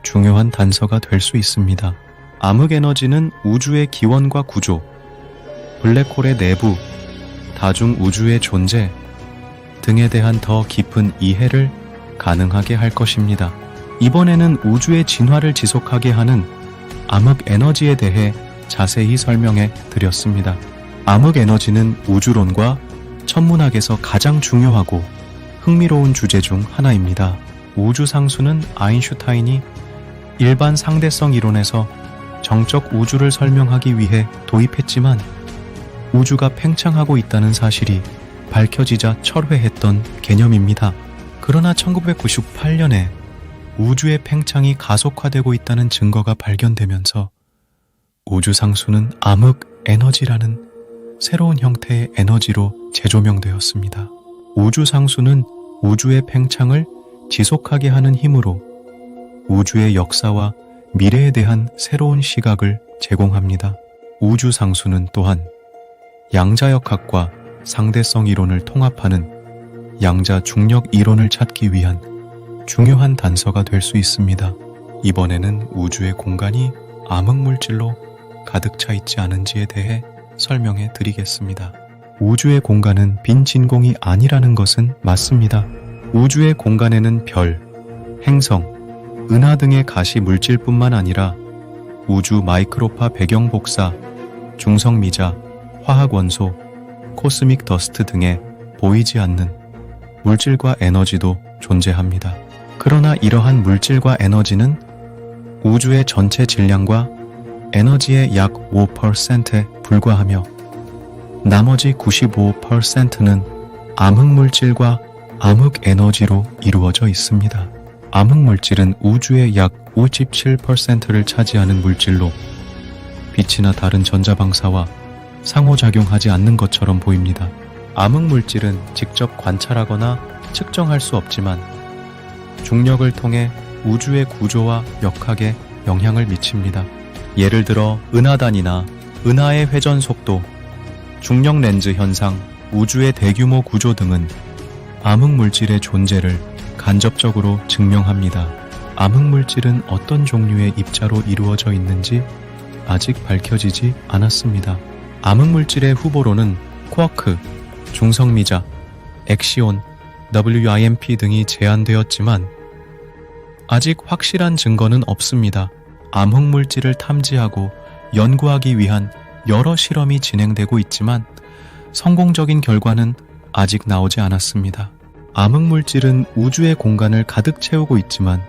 중요한 단서가 될 수 있습니다. 암흑 에너지는 우주의 기원과 구조, 블랙홀의 내부, 다중 우주의 존재, 등에 대한 더 깊은 이해를 가능하게 할 것입니다. 이번에는 우주의 진화를 지속하게 하는 암흑 에너지에 대해 자세히 설명해 드렸습니다. 암흑 에너지는 우주론과 천문학에서 가장 중요하고 흥미로운 주제 중 하나입니다. 우주 상수는 아인슈타인이 일반 상대성 이론에서 정적 우주를 설명하기 위해 도입했지만 우주가 팽창하고 있다는 사실이 밝혀지자 철회했던 개념입니다. 그러나 1998년에 우주의 팽창이 가속화되고 있다는 증거가 발견되면서 우주 상수는 암흑 에너지라는 새로운 형태의 에너지로 재조명되었습니다. 우주 상수는 우주의 팽창을 지속하게 하는 힘으로 우주의 역사와 미래에 대한 새로운 시각을 제공합니다. 우주 상수는 또한 양자역학과 상대성 이론을 통합하는 양자 중력 이론을 찾기 위한 중요한 단서가 될 수 있습니다. 이번에는 우주의 공간이 암흑 물질로 가득 차 있지 않은지에 대해 설명해 드리겠습니다. 우주의 공간은 빈 진공이 아니라는 것은 맞습니다. 우주의 공간에는 별, 행성, 은하 등의 가시 물질뿐만 아니라 우주 마이크로파 배경 복사, 중성 미자, 화학 원소, 코스믹 더스트 등의 보이지 않는 물질과 에너지도 존재합니다. 그러나 이러한 물질과 에너지는 우주의 전체 질량과 에너지의 약 5%에 불과하며 나머지 95%는 암흑 물질과 암흑 에너지로 이루어져 있습니다. 암흑 물질은 우주의 약 57%를 차지하는 물질로 빛이나 다른 전자방사와 상호작용하지 않는 것처럼 보입니다. 암흑 물질은 직접 관찰하거나 측정할 수 없지만 중력을 통해 우주의 구조와 역학에 영향을 미칩니다. 예를 들어 은하단이나 은하의 회전 속도, 중력 렌즈 현상, 우주의 대규모 구조 등은 암흑 물질의 존재를 간접적으로 증명합니다. 암흑 물질은 어떤 종류의 입자로 이루어져 있는지 아직 밝혀지지 않았습니다. 암흑 물질의 후보로는 쿼크, 중성미자, 엑시온, WIMP 등이 제안되었지만 아직 확실한 증거는 없습니다. 암흑 물질을 탐지하고 연구하기 위한 여러 실험이 진행되고 있지만 성공적인 결과는 아직 나오지 않았습니다. 암흑 물질은 우주의 공간을 가득 채우고 있지만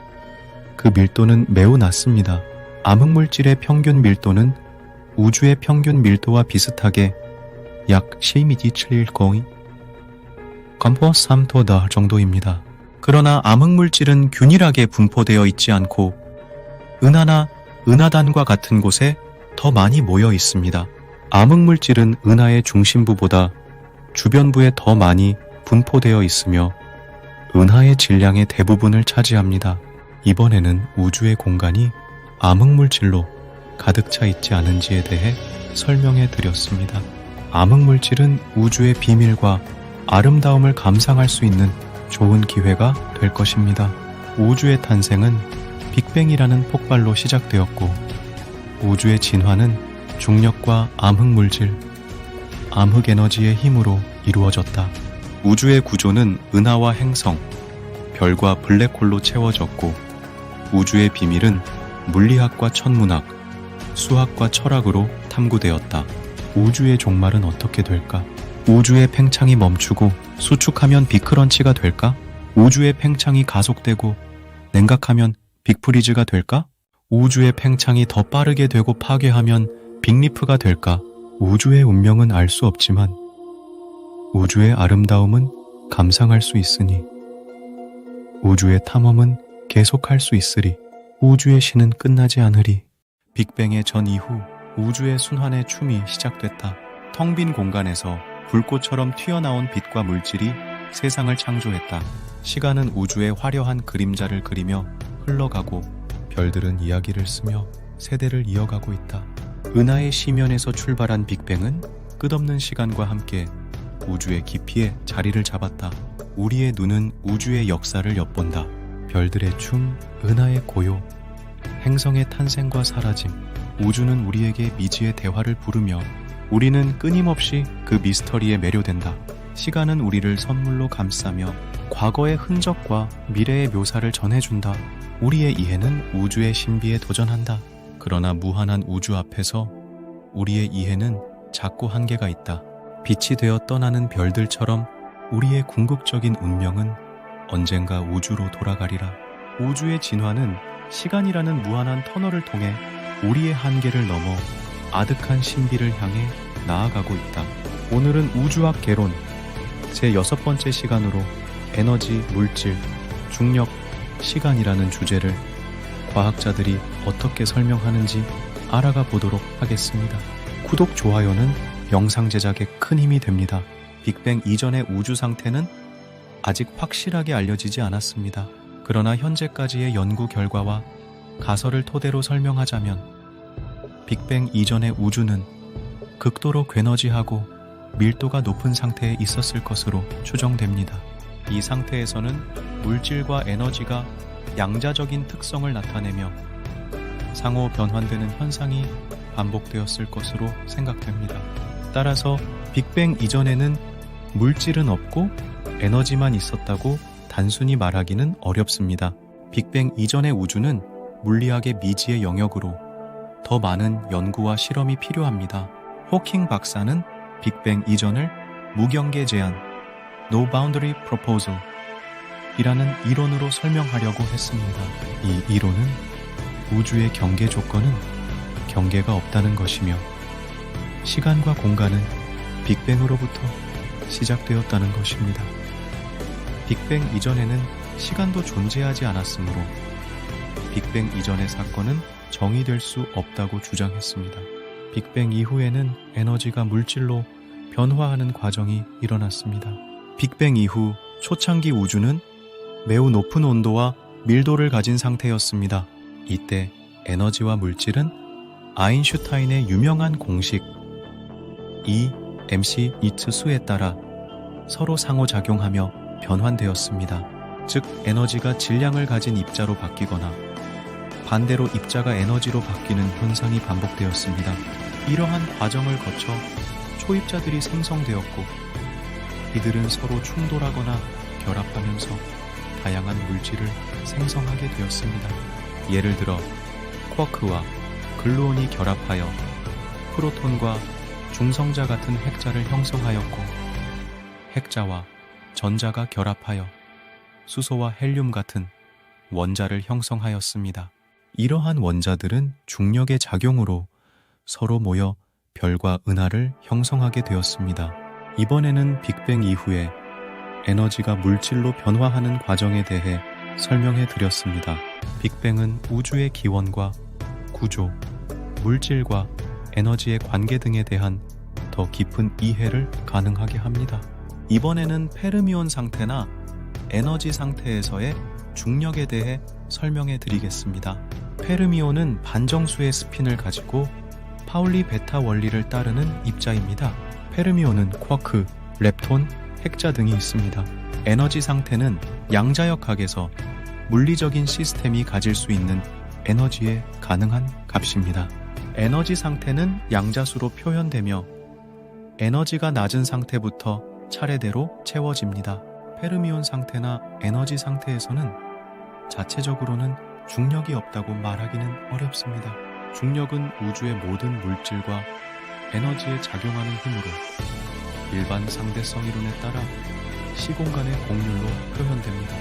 그 밀도는 매우 낮습니다. 암흑 물질의 평균 밀도는 우주의 평균 밀도와 비슷하게 약 10m/10 컴포스 3토더 정도입니다. 그러나 암흑 물질은 균일하게 분포되어 있지 않고 은하나 은하단과 같은 곳에 더 많이 모여 있습니다. 암흑 물질은 은하의 중심부보다 주변부에 더 많이 분포되어 있으며 은하의 질량의 대부분을 차지합니다. 이번에는 우주의 공간이 암흑 물질로 가득 차 있지 않은지에 대해 설명해 드렸습니다. 암흑 물질은 우주의 비밀과 아름다움을 감상할 수 있는 좋은 기회가 될 것입니다. 우주의 탄생은 빅뱅이라는 폭발로 시작되었고 우주의 진화는 중력과 암흑 물질, 암흑 에너지의 힘으로 이루어졌다. 우주의 구조는 은하와 행성, 별과 블랙홀로 채워졌고 우주의 비밀은 물리학과 천문학, 수학과 철학으로 탐구되었다. 우주의 종말은 어떻게 될까? 우주의 팽창이 멈추고 수축하면 빅크런치가 될까? 우주의 팽창이 가속되고 냉각하면 빅프리즈가 될까? 우주의 팽창이 더 빠르게 되고 파괴하면 빅리프가 될까? 우주의 운명은 알 수 없지만 우주의 아름다움은 감상할 수 있으니 우주의 탐험은 계속할 수 있으리. 우주의 신은 끝나지 않으리. 빅뱅의 전 이후 우주의 순환의 춤이 시작됐다. 텅 빈 공간에서 불꽃처럼 튀어나온 빛과 물질이 세상을 창조했다. 시간은 우주의 화려한 그림자를 그리며 흘러가고 별들은 이야기를 쓰며 세대를 이어가고 있다. 은하의 시면에서 출발한 빅뱅은 끝없는 시간과 함께 우주의 깊이에 자리를 잡았다. 우리의 눈은 우주의 역사를 엿본다. 별들의 춤, 은하의 고요, 행성의 탄생과 사라짐, 우주는 우리에게 미지의 대화를 부르며 우리는 끊임없이 그 미스터리에 매료된다. 시간은 우리를 선물로 감싸며 과거의 흔적과 미래의 묘사를 전해준다. 우리의 이해는 우주의 신비에 도전한다. 그러나 무한한 우주 앞에서 우리의 이해는 작고 한계가 있다. 빛이 되어 떠나는 별들처럼 우리의 궁극적인 운명은 언젠가 우주로 돌아가리라. 우주의 진화는 시간이라는 무한한 터널을 통해 우리의 한계를 넘어 아득한 신비를 향해 나아가고 있다. 오늘은 우주학 개론 제6번째 시간으로 에너지, 물질, 중력, 시간이라는 주제를 과학자들이 어떻게 설명하는지 알아가 보도록 하겠습니다. 구독, 좋아요는 영상 제작에 큰 힘이 됩니다. 빅뱅 이전의 우주 상태는 아직 확실하게 알려지지 않았습니다. 그러나 현재까지의 연구 결과와 가설을 토대로 설명하자면 빅뱅 이전의 우주는 극도로 괴너지하고 밀도가 높은 상태에 있었을 것으로 추정됩니다. 이 상태에서는 물질과 에너지가 양자적인 특성을 나타내며 상호 변환되는 현상이 반복되었을 것으로 생각됩니다. 따라서 빅뱅 이전에는 물질은 없고 에너지만 있었다고 단순히 말하기는 어렵습니다. 빅뱅 이전의 우주는 물리학의 미지의 영역으로 더 많은 연구와 실험이 필요합니다. 호킹 박사는 빅뱅 이전을 무경계 제한 No Boundary Proposal 이라는 이론으로 설명하려고 했습니다. 이 이론은 우주의 경계 조건은 경계가 없다는 것이며 시간과 공간은 빅뱅으로부터 시작되었다는 것입니다. 빅뱅 이전에는 시간도 존재하지 않았으므로 빅뱅 이전의 사건은 정의될 수 없다고 주장했습니다. 빅뱅 이후에는 에너지가 물질로 변화하는 과정이 일어났습니다. 빅뱅 이후 초창기 우주는 매우 높은 온도와 밀도를 가진 상태였습니다. 이때 에너지와 물질은 아인슈타인의 유명한 공식 E mc 니츠 수에 따라 서로 상호작용하며 변환되었습니다. 즉 에너지가 질량을 가진 입자로 바뀌거나 반대로 입자가 에너지로 바뀌는 현상이 반복되었습니다. 이러한 과정을 거쳐 초입자들이 생성되었고 이들은 서로 충돌하거나 결합하면서 다양한 물질을 생성하게 되었습니다. 예를 들어 쿼크와 글루온이 결합하여 프로톤과 중성자 같은 핵자를 형성하였고 핵자와 전자가 결합하여 수소와 헬륨 같은 원자를 형성하였습니다. 이러한 원자들은 중력의 작용으로 서로 모여 별과 은하를 형성하게 되었습니다. 이번에는 빅뱅 이후에 에너지가 물질로 변화하는 과정에 대해 설명해 드렸습니다. 빅뱅은 우주의 기원과 구조, 물질과 에너지의 관계 등에 대한 더 깊은 이해를 가능하게 합니다. 이번에는 페르미온 상태나 에너지 상태에서의 중력에 대해 설명해 드리겠습니다. 페르미온은 반정수의 스핀을 가지고 파울리 베타 원리를 따르는 입자입니다. 페르미온은 쿼크, 렙톤, 핵자 등이 있습니다. 에너지 상태는 양자역학에서 물리적인 시스템이 가질 수 있는 에너지의 가능한 값입니다. 에너지 상태는 양자수로 표현되며 에너지가 낮은 상태부터 차례대로 채워집니다. 페르미온 상태나 에너지 상태에서는 자체적으로는 중력이 없다고 말하기는 어렵습니다. 중력은 우주의 모든 물질과 에너지에 작용하는 힘으로 일반 상대성 이론에 따라 시공간의 곡률로 표현됩니다.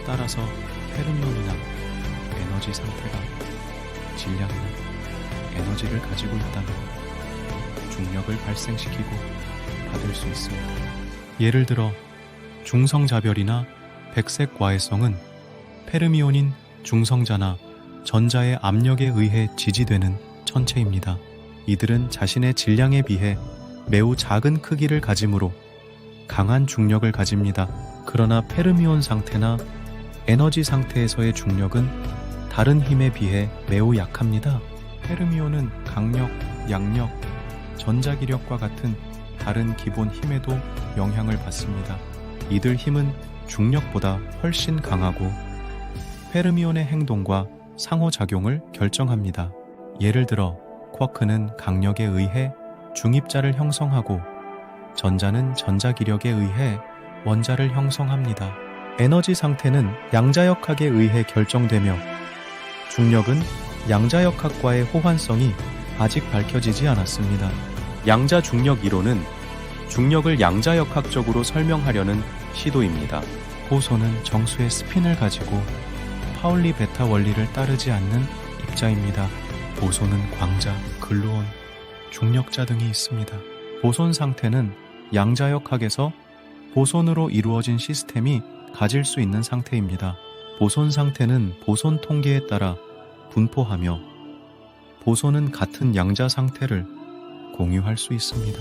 따라서 페르미온이나 에너지 상태가 질량이나 에너지를 가지고 있다면 중력을 발생시키고 받을 수 있습니다. 예를 들어 중성자별이나 백색 과해성은 페르미온인 중성자나 전자의 압력에 의해 지지되는 천체입니다. 이들은 자신의 질량에 비해 매우 작은 크기를 가지므로 강한 중력을 가집니다. 그러나 페르미온 상태나 에너지 상태에서의 중력은 다른 힘에 비해 매우 약합니다. 페르미온은 강력, 양력, 전자기력과 같은 다른 기본 힘에도 영향을 받습니다. 이들 힘은 중력보다 훨씬 강하고 페르미온의 행동과 상호작용을 결정합니다. 예를 들어 쿼크는 강력에 의해 중입자를 형성하고 전자는 전자기력에 의해 원자를 형성합니다. 에너지 상태는 양자역학에 의해 결정되며 중력은 양자역학과의 호환성이 아직 밝혀지지 않았습니다. 양자중력 이론은 중력을 양자역학적으로 설명하려는 시도입니다. 보손은 정수의 스핀을 가지고 파울리 베타 원리를 따르지 않는 입자입니다. 보손은 광자, 글루온, 중력자 등이 있습니다. 보손 상태는 양자역학에서 보손으로 이루어진 시스템이 가질 수 있는 상태입니다. 보손 상태는 보손 통계에 따라 분포하며 보손은 같은 양자 상태를 공유할 수 있습니다.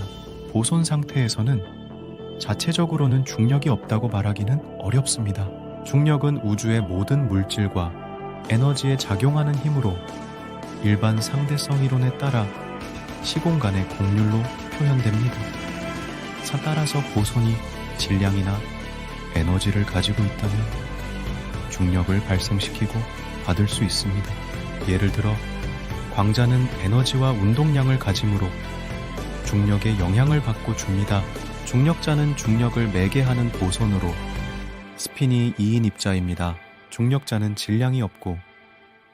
보손 상태에서는 자체적으로는 중력이 없다고 말하기는 어렵습니다. 중력은 우주의 모든 물질과 에너지에 작용하는 힘으로 일반 상대성 이론에 따라 시공간의 곡률로 표현됩니다. 따라서 보손이 질량이나 에너지를 가지고 있다면 중력을 발생시키고 받을 수 있습니다. 예를 들어 광자는 에너지와 운동량을 가지므로 중력에 영향을 받고 줍니다. 중력자는 중력을 매개하는 보손으로 스핀이 2인 입자입니다. 중력자는 질량이 없고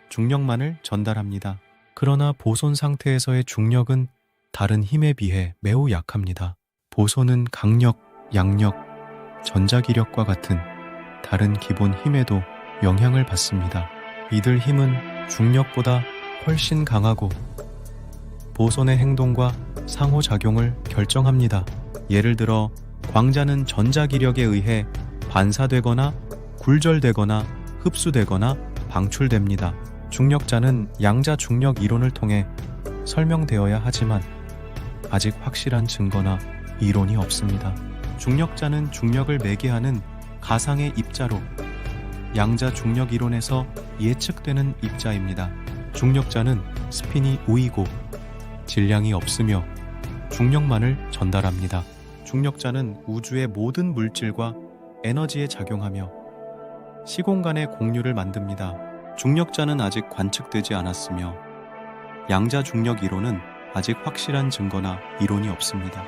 중력만을 전달합니다. 그러나 보손 상태에서의 중력은 다른 힘에 비해 매우 약합니다. 보손은 강력, 양력, 전자기력과 같은 다른 기본 힘에도 영향을 받습니다. 이들 힘은 중력보다 훨씬 강하고 보손의 행동과 상호작용을 결정합니다. 예를 들어 광자는 전자기력에 의해 반사되거나 굴절되거나 흡수되거나 방출됩니다. 중력자는 양자중력 이론을 통해 설명되어야 하지만 아직 확실한 증거나 이론이 없습니다. 중력자는 중력을 매개하는 가상의 입자로 양자중력 이론에서 예측되는 입자입니다. 중력자는 스핀이 우이고 질량이 없으며 중력만을 전달합니다. 중력자는 우주의 모든 물질과 에너지에 작용하며 시공간의 공유를 만듭니다. 중력자는 아직 관측되지 않았으며 양자중력 이론은 아직 확실한 증거나 이론이 없습니다.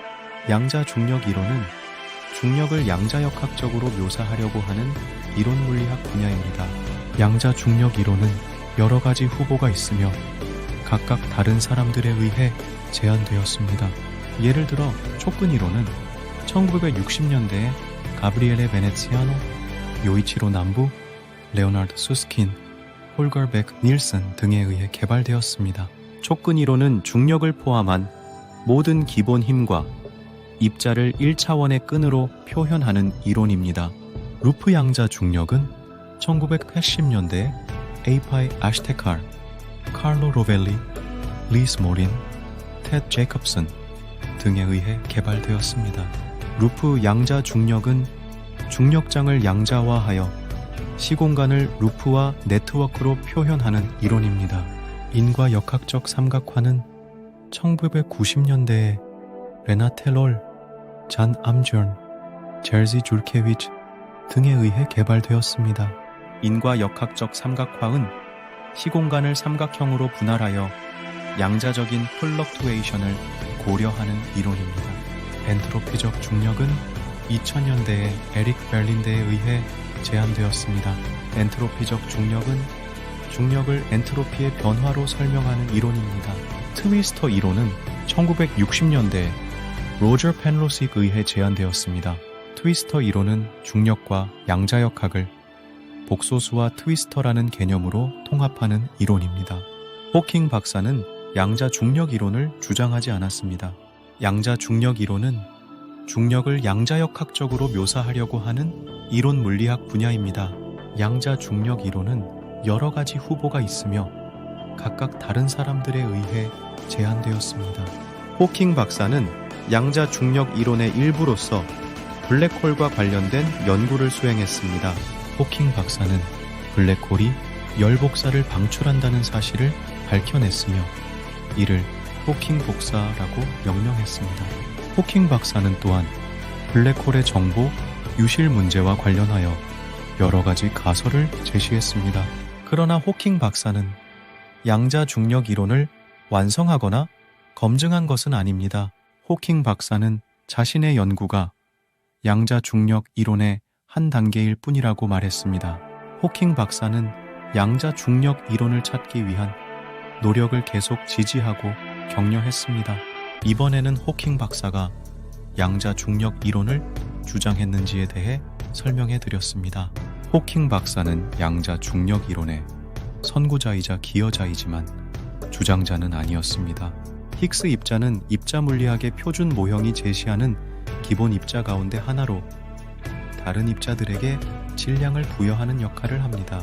양자중력 이론은 중력을 양자역학적으로 묘사하려고 하는 이론 물리학 분야입니다. 양자중력 이론은 여러 가지 후보가 있으며 각각 다른 사람들에 의해 제안되었습니다. 예를 들어 촉근 이론은 1960년대에 가브리엘레 베네치아노, 요이치로 남부, 레오나르드 수스킨, 홀거 백 닐슨 등에 의해 개발되었습니다. 촉근 이론은 중력을 포함한 모든 기본 힘과 입자를 1차원의 끈으로 표현하는 이론입니다. 루프 양자 중력은 1980년대에 에이파이 아시테칼, 칼로 로벨리, 리스 모린, 테드 제이콥슨 등에 의해 개발되었습니다. 루프 양자 중력은 중력장을 양자화하여 시공간을 루프와 네트워크로 표현하는 이론입니다. 인과 역학적 삼각화는 1990년대에 레나테 롤, 잔 암존, 제르지 줄케위치 등에 의해 개발되었습니다. 인과 역학적 삼각화은 시공간을 삼각형으로 분할하여 양자적인 플럭투에이션을 고려하는 이론입니다. 엔트로피적 중력은 2000년대에 에릭 베를린데에 의해 제안되었습니다. 엔트로피적 중력은 중력을 엔트로피의 변화로 설명하는 이론입니다. 트위스터 이론은 1960년대에 로저 펜로스에 의해 제안되었습니다. 트위스터 이론은 중력과 양자역학을 복소수와 트위스터라는 개념으로 통합하는 이론입니다. 호킹 박사는 양자중력 이론을 주장하지 않았습니다. 양자중력 이론은 중력을 양자역학적으로 묘사하려고 하는 이론 물리학 분야입니다. 양자중력 이론은 여러 가지 후보가 있으며 각각 다른 사람들에 의해 제안되었습니다. 호킹 박사는 양자중력 이론의 일부로서 블랙홀과 관련된 연구를 수행했습니다. 호킹 박사는 블랙홀이 열 복사를 방출한다는 사실을 밝혀냈으며 이를 호킹 복사라고 명명했습니다. 호킹 박사는 또한 블랙홀의 정보 유실 문제와 관련하여 여러 가지 가설을 제시했습니다. 그러나 호킹 박사는 양자중력 이론을 완성하거나 검증한 것은 아닙니다. 호킹 박사는 자신의 연구가 양자 중력 이론의 한 단계일 뿐이라고 말했습니다. 호킹 박사는 양자 중력 이론을 찾기 위한 노력을 계속 지지하고 격려했습니다. 이번에는 호킹 박사가 양자 중력 이론을 주장했는지에 대해 설명해 드렸습니다. 호킹 박사는 양자 중력 이론의 선구자이자 기여자이지만 주장자는 아니었습니다. 힉스 입자는 입자 물리학의 표준 모형이 제시하는 기본 입자 가운데 하나로 다른 입자들에게 질량을 부여하는 역할을 합니다.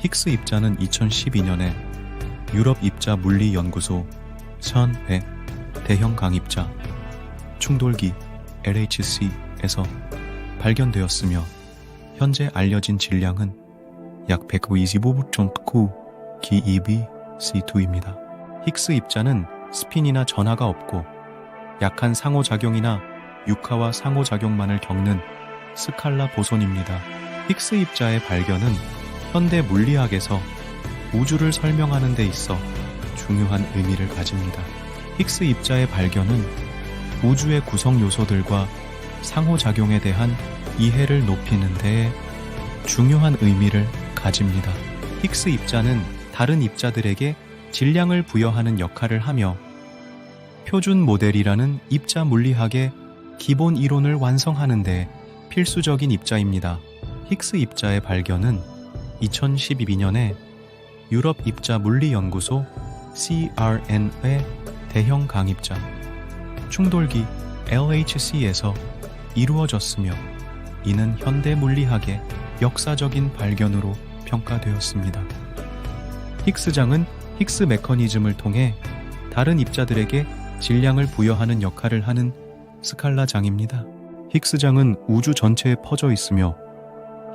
힉스 입자는 2012년에 유럽 입자 물리 연구소 션의 대형 강입자 충돌기 LHC에서 발견되었으며 현재 알려진 질량은 약 125.9 GeV-C2입니다. 힉스 입자는 스핀이나 전하가 없고 약한 상호작용이나 육하와 상호작용만을 겪는 스칼라 보손입니다. 힉스 입자의 발견은 현대 물리학에서 우주를 설명하는 데 있어 중요한 의미를 가집니다. 힉스 입자의 발견은 우주의 구성 요소들과 상호작용에 대한 이해를 높이는 데에 중요한 의미를 가집니다. 힉스 입자는 다른 입자들에게 질량을 부여하는 역할을 하며 표준 모델이라는 입자 물리학의 기본 이론을 완성하는 데 필수적인 입자입니다. 힉스 입자의 발견은 2012년에 유럽 입자 물리 연구소 CRN의 대형 강입자 충돌기 LHC에서 이루어졌으며 이는 현대 물리학의 역사적인 발견으로 평가되었습니다. 힉스장은 힉스 메커니즘을 통해 다른 입자들에게 질량을 부여하는 역할을 하는 스칼라장입니다. 힉스장은 우주 전체에 퍼져 있으며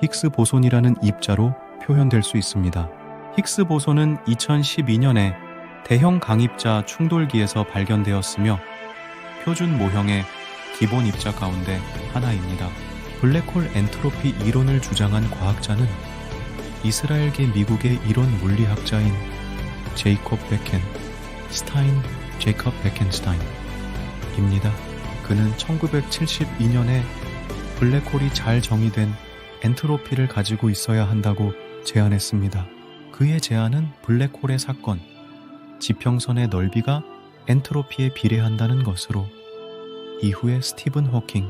힉스 보손이라는 입자로 표현될 수 있습니다. 힉스 보손은 2012년에 대형 강입자 충돌기에서 발견되었으며 표준 모형의 기본 입자 가운데 하나입니다. 블랙홀 엔트로피 이론을 주장한 과학자는 이스라엘계 미국의 이론 물리학자인 제이콥 베켄스타인입니다. 그는 1972년에 블랙홀이 잘 정의된 엔트로피를 가지고 있어야 한다고 제안했습니다. 그의 제안은 블랙홀의 사건, 지평선의 넓이가 엔트로피에 비례한다는 것으로 이후에 스티븐 호킹이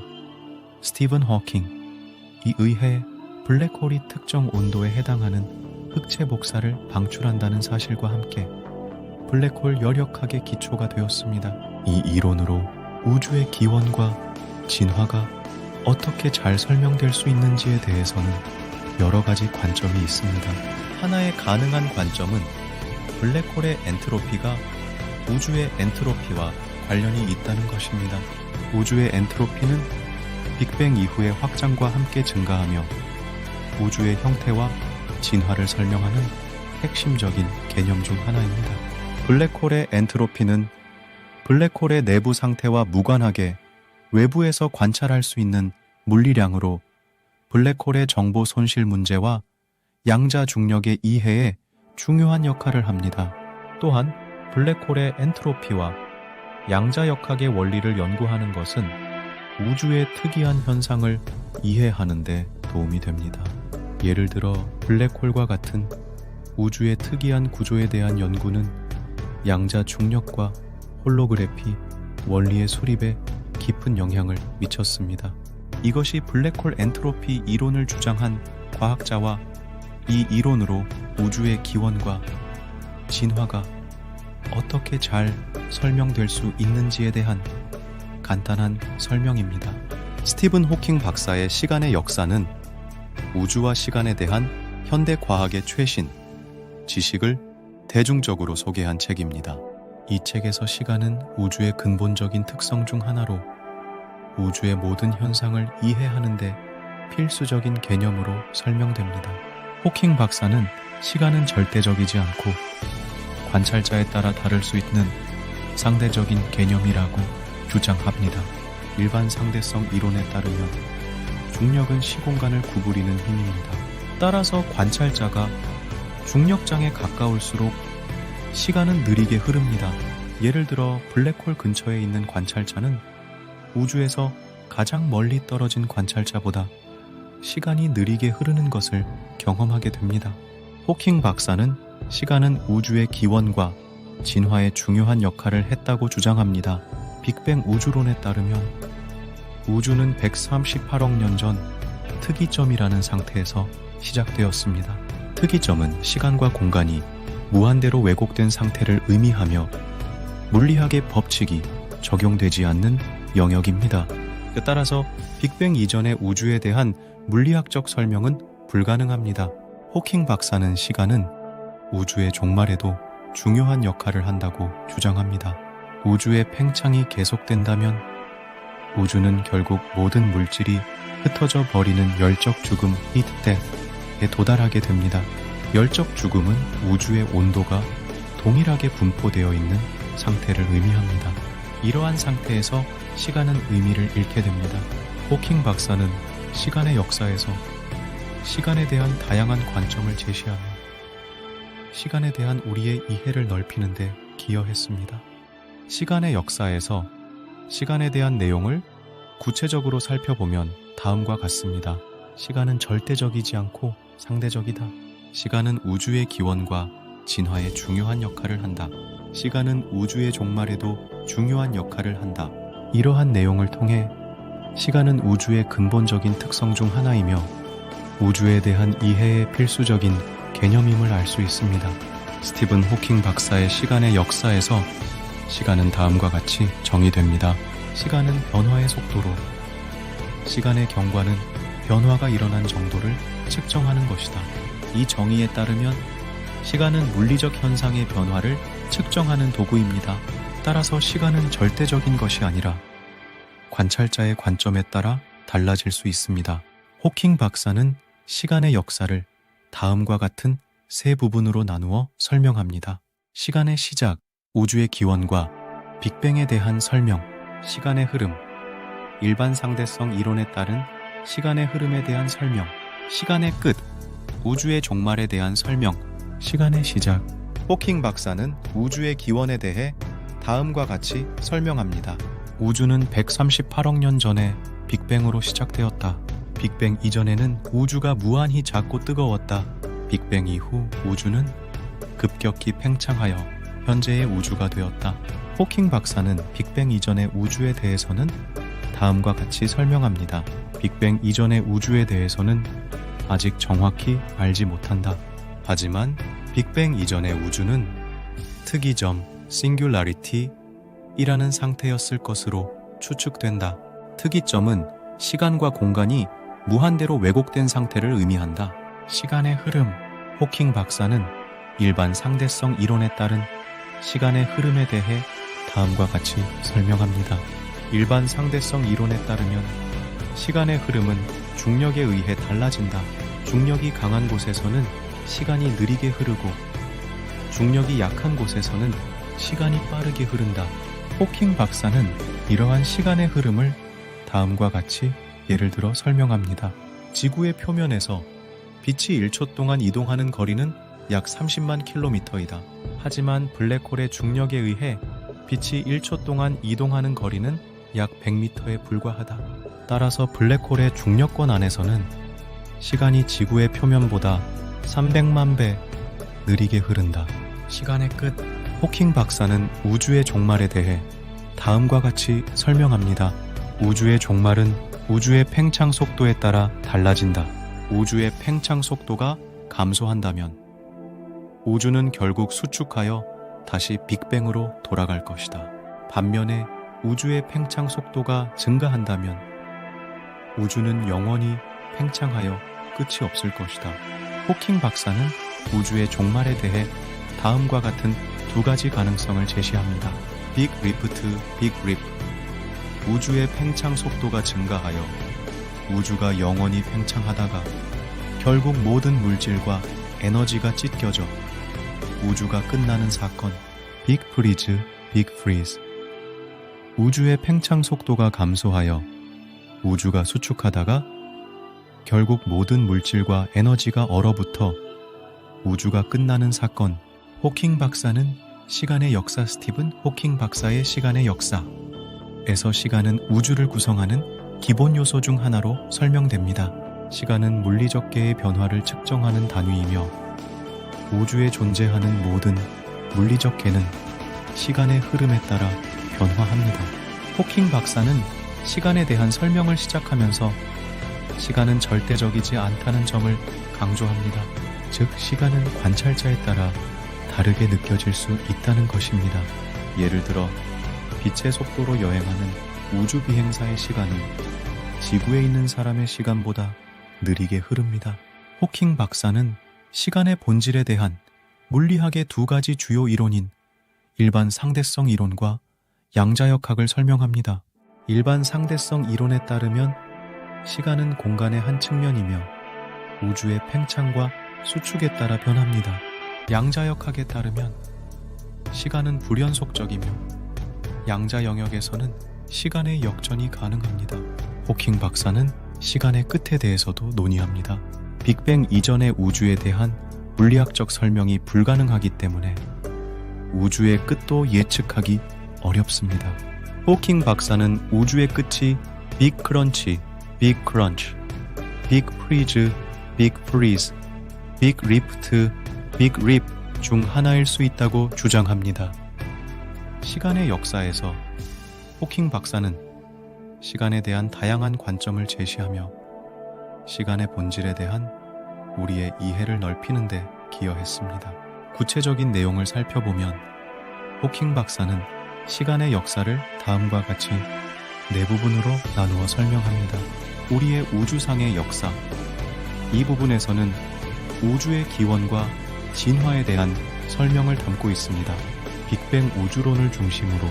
의해 블랙홀이 특정 온도에 해당하는 흑체 복사를 방출한다는 사실과 함께 블랙홀 열역학의 기초가 되었습니다. 이 이론으로 우주의 기원과 진화가 어떻게 잘 설명될 수 있는지에 대해서는 여러 가지 관점이 있습니다. 하나의 가능한 관점은 블랙홀의 엔트로피가 우주의 엔트로피와 관련이 있다는 것입니다. 우주의 엔트로피는 빅뱅 이후의 확장과 함께 증가하며 우주의 형태와 진화를 설명하는 핵심적인 개념 중 하나입니다. 블랙홀의 엔트로피는 블랙홀의 내부 상태와 무관하게 외부에서 관찰할 수 있는 물리량으로 블랙홀의 정보 손실 문제와 양자 중력의 이해에 중요한 역할을 합니다. 또한 블랙홀의 엔트로피와 양자역학의 원리를 연구하는 것은 우주의 특이한 현상을 이해하는 데 도움이 됩니다. 예를 들어 블랙홀과 같은 우주의 특이한 구조에 대한 연구는 양자 중력과 홀로그래피 원리의 수립에 깊은 영향을 미쳤습니다. 이것이 블랙홀 엔트로피 이론을 주장한 과학자와 이 이론으로 우주의 기원과 진화가 어떻게 잘 설명될 수 있는지에 대한 간단한 설명입니다. 스티븐 호킹 박사의 시간의 역사는 우주와 시간에 대한 현대 과학의 최신 지식을 대중적으로 소개한 책입니다. 이 책에서 시간은 우주의 근본적인 특성 중 하나로 우주의 모든 현상을 이해하는 데 필수적인 개념으로 설명됩니다. 호킹 박사는 시간은 절대적이지 않고 관찰자에 따라 다를 수 있는 상대적인 개념이라고 주장합니다. 일반 상대성 이론에 따르면 중력은 시공간을 구부리는 힘입니다. 따라서 관찰자가 중력장에 가까울수록 시간은 느리게 흐릅니다. 예를 들어 블랙홀 근처에 있는 관찰자는 우주에서 가장 멀리 떨어진 관찰자보다 시간이 느리게 흐르는 것을 경험하게 됩니다. 호킹 박사는 시간은 우주의 기원과 진화에 중요한 역할을 했다고 주장합니다. 빅뱅 우주론에 따르면 우주는 138억 년 전 특이점이라는 상태에서 시작되었습니다. 특이점은 시간과 공간이 무한대로 왜곡된 상태를 의미하며 물리학의 법칙이 적용되지 않는 영역입니다. 따라서 빅뱅 이전의 우주에 대한 물리학적 설명은 불가능합니다. 호킹 박사는 시간은 우주의 종말에도 중요한 역할을 한다고 주장합니다. 우주의 팽창이 계속된다면 우주는 결국 모든 물질이 흩어져 버리는 열적 죽음 (heat death)에 도달하게 됩니다. 열적 죽음은 우주의 온도가 동일하게 분포되어 있는 상태를 의미합니다. 이러한 상태에서 시간은 의미를 잃게 됩니다. 호킹 박사는 시간의 역사에서 시간에 대한 다양한 관점을 제시하며 시간에 대한 우리의 이해를 넓히는 데 기여했습니다. 시간의 역사에서 시간에 대한 내용을 구체적으로 살펴보면 다음과 같습니다. 시간은 절대적이지 않고 상대적이다. 시간은 우주의 기원과 진화에 중요한 역할을 한다. 시간은 우주의 종말에도 중요한 역할을 한다. 이러한 내용을 통해 시간은 우주의 근본적인 특성 중 하나이며 우주에 대한 이해의 필수적인 개념임을 알 수 있습니다. 스티븐 호킹 박사의 시간의 역사에서 시간은 다음과 같이 정의됩니다. 시간은 변화의 속도로, 시간의 경과는 변화가 일어난 정도를 측정하는 것이다. 이 정의에 따르면 시간은 물리적 현상의 변화를 측정하는 도구입니다. 따라서 시간은 절대적인 것이 아니라 관찰자의 관점에 따라 달라질 수 있습니다. 호킹 박사는 시간의 역사를 다음과 같은 세 부분으로 나누어 설명합니다. 시간의 시작, 우주의 기원과 빅뱅에 대한 설명, 시간의 흐름, 일반 상대성 이론에 따른 시간의 흐름에 대한 설명, 시간의 끝, 우주의 종말에 대한 설명, 시간의 시작. 호킹 박사는 우주의 기원에 대해 다음과 같이 설명합니다. 우주는 138억 년 전에 빅뱅으로 시작되었다. 빅뱅 이전에는 우주가 무한히 작고 뜨거웠다. 빅뱅 이후 우주는 급격히 팽창하여 현재의 우주가 되었다. 호킹 박사는 빅뱅 이전의 우주에 대해서는 다음과 같이 설명합니다. 빅뱅 이전의 우주에 대해서는 아직 정확히 알지 못한다. 하지만 빅뱅 이전의 우주는 특이점 (singularity)이라는 상태였을 것으로 추측된다. 특이점은 시간과 공간이 무한대로 왜곡된 상태를 의미한다. 시간의 흐름. 호킹 박사는 일반 상대성 이론에 따른 시간의 흐름에 대해 다음과 같이 설명합니다. 일반 상대성 이론에 따르면 시간의 흐름은 중력에 의해 달라진다. 중력이 강한 곳에서는 시간이 느리게 흐르고 중력이 약한 곳에서는 시간이 빠르게 흐른다. 호킹 박사는 이러한 시간의 흐름을 다음과 같이 예를 들어 설명합니다. 지구의 표면에서 빛이 1초 동안 이동하는 거리는 약 30만 킬로미터이다. 하지만 블랙홀의 중력에 의해 빛이 1초 동안 이동하는 거리는 약 100m에 불과하다. 따라서 블랙홀의 중력권 안에서는 시간이 지구의 표면보다 300만 배 느리게 흐른다. 시간의 끝. 호킹 박사는 우주의 종말에 대해 다음과 같이 설명합니다. 우주의 종말은 우주의 팽창 속도에 따라 달라진다. 우주의 팽창 속도가 감소한다면 우주는 결국 수축하여 다시 빅뱅으로 돌아갈 것이다. 반면에 우주의 팽창 속도가 증가한다면 우주는 영원히 팽창하여 끝이 없을 것이다. 호킹 박사는 우주의 종말에 대해 다음과 같은 두 가지 가능성을 제시합니다. 빅 리프트, 빅 립. 우주의 팽창 속도가 증가하여 우주가 영원히 팽창하다가 결국 모든 물질과 에너지가 찢겨져 우주가 끝나는 사건. 빅 프리즈, 빅 프리즈. 우주의 팽창 속도가 감소하여 우주가 수축하다가 결국 모든 물질과 에너지가 얼어붙어 우주가 끝나는 사건. 호킹 박사는 시간의 역사 스티븐 호킹 박사의 시간의 역사에서 시간은 우주를 구성하는 기본 요소 중 하나로 설명됩니다. 시간은 물리적계의 변화를 측정하는 단위이며 우주에 존재하는 모든 물리적계는 시간의 흐름에 따라 변화합니다. 호킹 박사는 시간에 대한 설명을 시작하면서 시간은 절대적이지 않다는 점을 강조합니다. 즉, 시간은 관찰자에 따라 다르게 느껴질 수 있다는 것입니다. 예를 들어 빛의 속도로 여행하는 우주 비행사의 시간은 지구에 있는 사람의 시간보다 느리게 흐릅니다. 호킹 박사는 시간의 본질에 대한 물리학의 두 가지 주요 이론인 일반 상대성 이론과 양자역학을 설명합니다. 일반 상대성 이론에 따르면 시간은 공간의 한 측면이며 우주의 팽창과 수축에 따라 변합니다. 양자역학에 따르면 시간은 불연속적이며 양자 영역에서는 시간의 역전이 가능합니다. 호킹 박사는 시간의 끝에 대해서도 논의합니다. 빅뱅 이전의 우주에 대한 물리학적 설명이 불가능하기 때문에 우주의 끝도 예측하기 어렵습니다. 호킹 박사는 우주의 끝이 빅 크런치, 빅 크런치, 빅 프리즈, 빅 프리즈, 빅 리프트, 빅 립 중 하나일 수 있다고 주장합니다. 시간의 역사에서 호킹 박사는 시간에 대한 다양한 관점을 제시하며 시간의 본질에 대한 우리의 이해를 넓히는 데 기여했습니다. 구체적인 내용을 살펴보면 호킹 박사는 시간의 역사를 다음과 같이 네 부분으로 나누어 설명합니다. 우리의 우주상의 역사. 이 부분에서는 우주의 기원과 진화에 대한 설명을 담고 있습니다. 빅뱅 우주론을 중심으로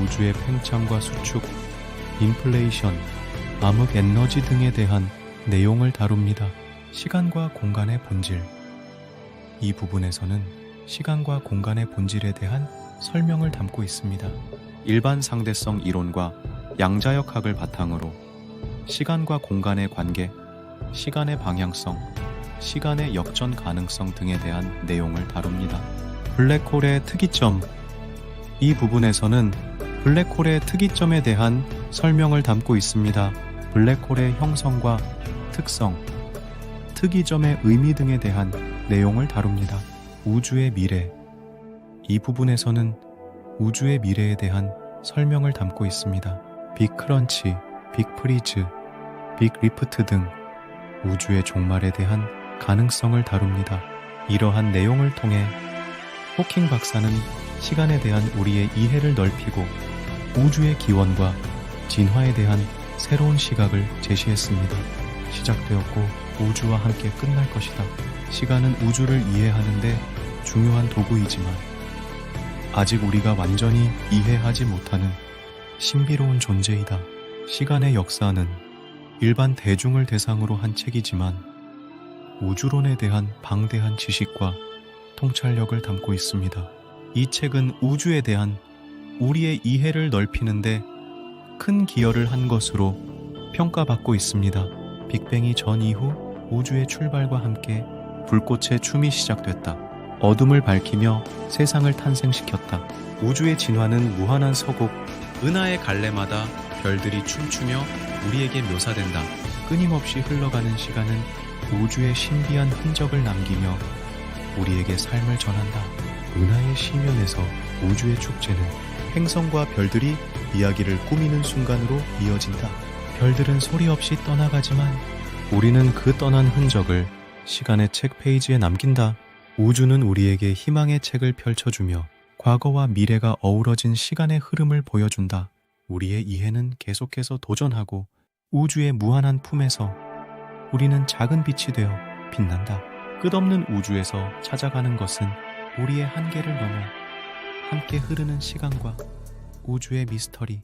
우주의 팽창과 수축, 인플레이션, 암흑 에너지 등에 대한 내용을 다룹니다. 시간과 공간의 본질. 이 부분에서는 시간과 공간의 본질에 대한 설명을 담고 있습니다. 일반 상대성 이론과 양자역학을 바탕으로 시간과 공간의 관계, 시간의 방향성, 시간의 역전 가능성 등에 대한 내용을 다룹니다. 블랙홀의 특이점. 이 부분에서는 블랙홀의 특이점에 대한 설명을 담고 있습니다. 블랙홀의 형성과 특성, 특이점의 의미 등에 대한 내용을 다룹니다. 우주의 미래. 이 부분에서는 우주의 미래에 대한 설명을 담고 있습니다. 빅 크런치, 빅 프리즈, 빅 리프트 등 우주의 종말에 대한 가능성을 다룹니다. 이러한 내용을 통해 호킹 박사는 시간에 대한 우리의 이해를 넓히고 우주의 기원과 진화에 대한 새로운 시각을 제시했습니다. 시작되었고 우주와 함께 끝날 것이다. 시간은 우주를 이해하는데 중요한 도구이지만 아직 우리가 완전히 이해하지 못하는 신비로운 존재이다. 시간의 역사는 일반 대중을 대상으로 한 책이지만 우주론에 대한 방대한 지식과 통찰력을 담고 있습니다. 이 책은 우주에 대한 우리의 이해를 넓히는데 큰 기여를 한 것으로 평가받고 있습니다. 빅뱅이 전 이후 우주의 출발과 함께 불꽃의 춤이 시작됐다. 어둠을 밝히며 세상을 탄생시켰다. 우주의 진화는 무한한 서곡, 은하의 갈래마다 별들이 춤추며 우리에게 묘사된다. 끊임없이 흘러가는 시간은 우주의 신비한 흔적을 남기며 우리에게 삶을 전한다. 은하의 시면에서 우주의 축제는 행성과 별들이 이야기를 꾸미는 순간으로 이어진다. 별들은 소리 없이 떠나가지만 우리는 그 떠난 흔적을 시간의 책 페이지에 남긴다. 우주는 우리에게 희망의 책을 펼쳐주며 과거와 미래가 어우러진 시간의 흐름을 보여준다. 우리의 이해는 계속해서 도전하고 우주의 무한한 품에서 우리는 작은 빛이 되어 빛난다. 끝없는 우주에서 찾아가는 것은 우리의 한계를 넘어 함께 흐르는 시간과 우주의 미스터리.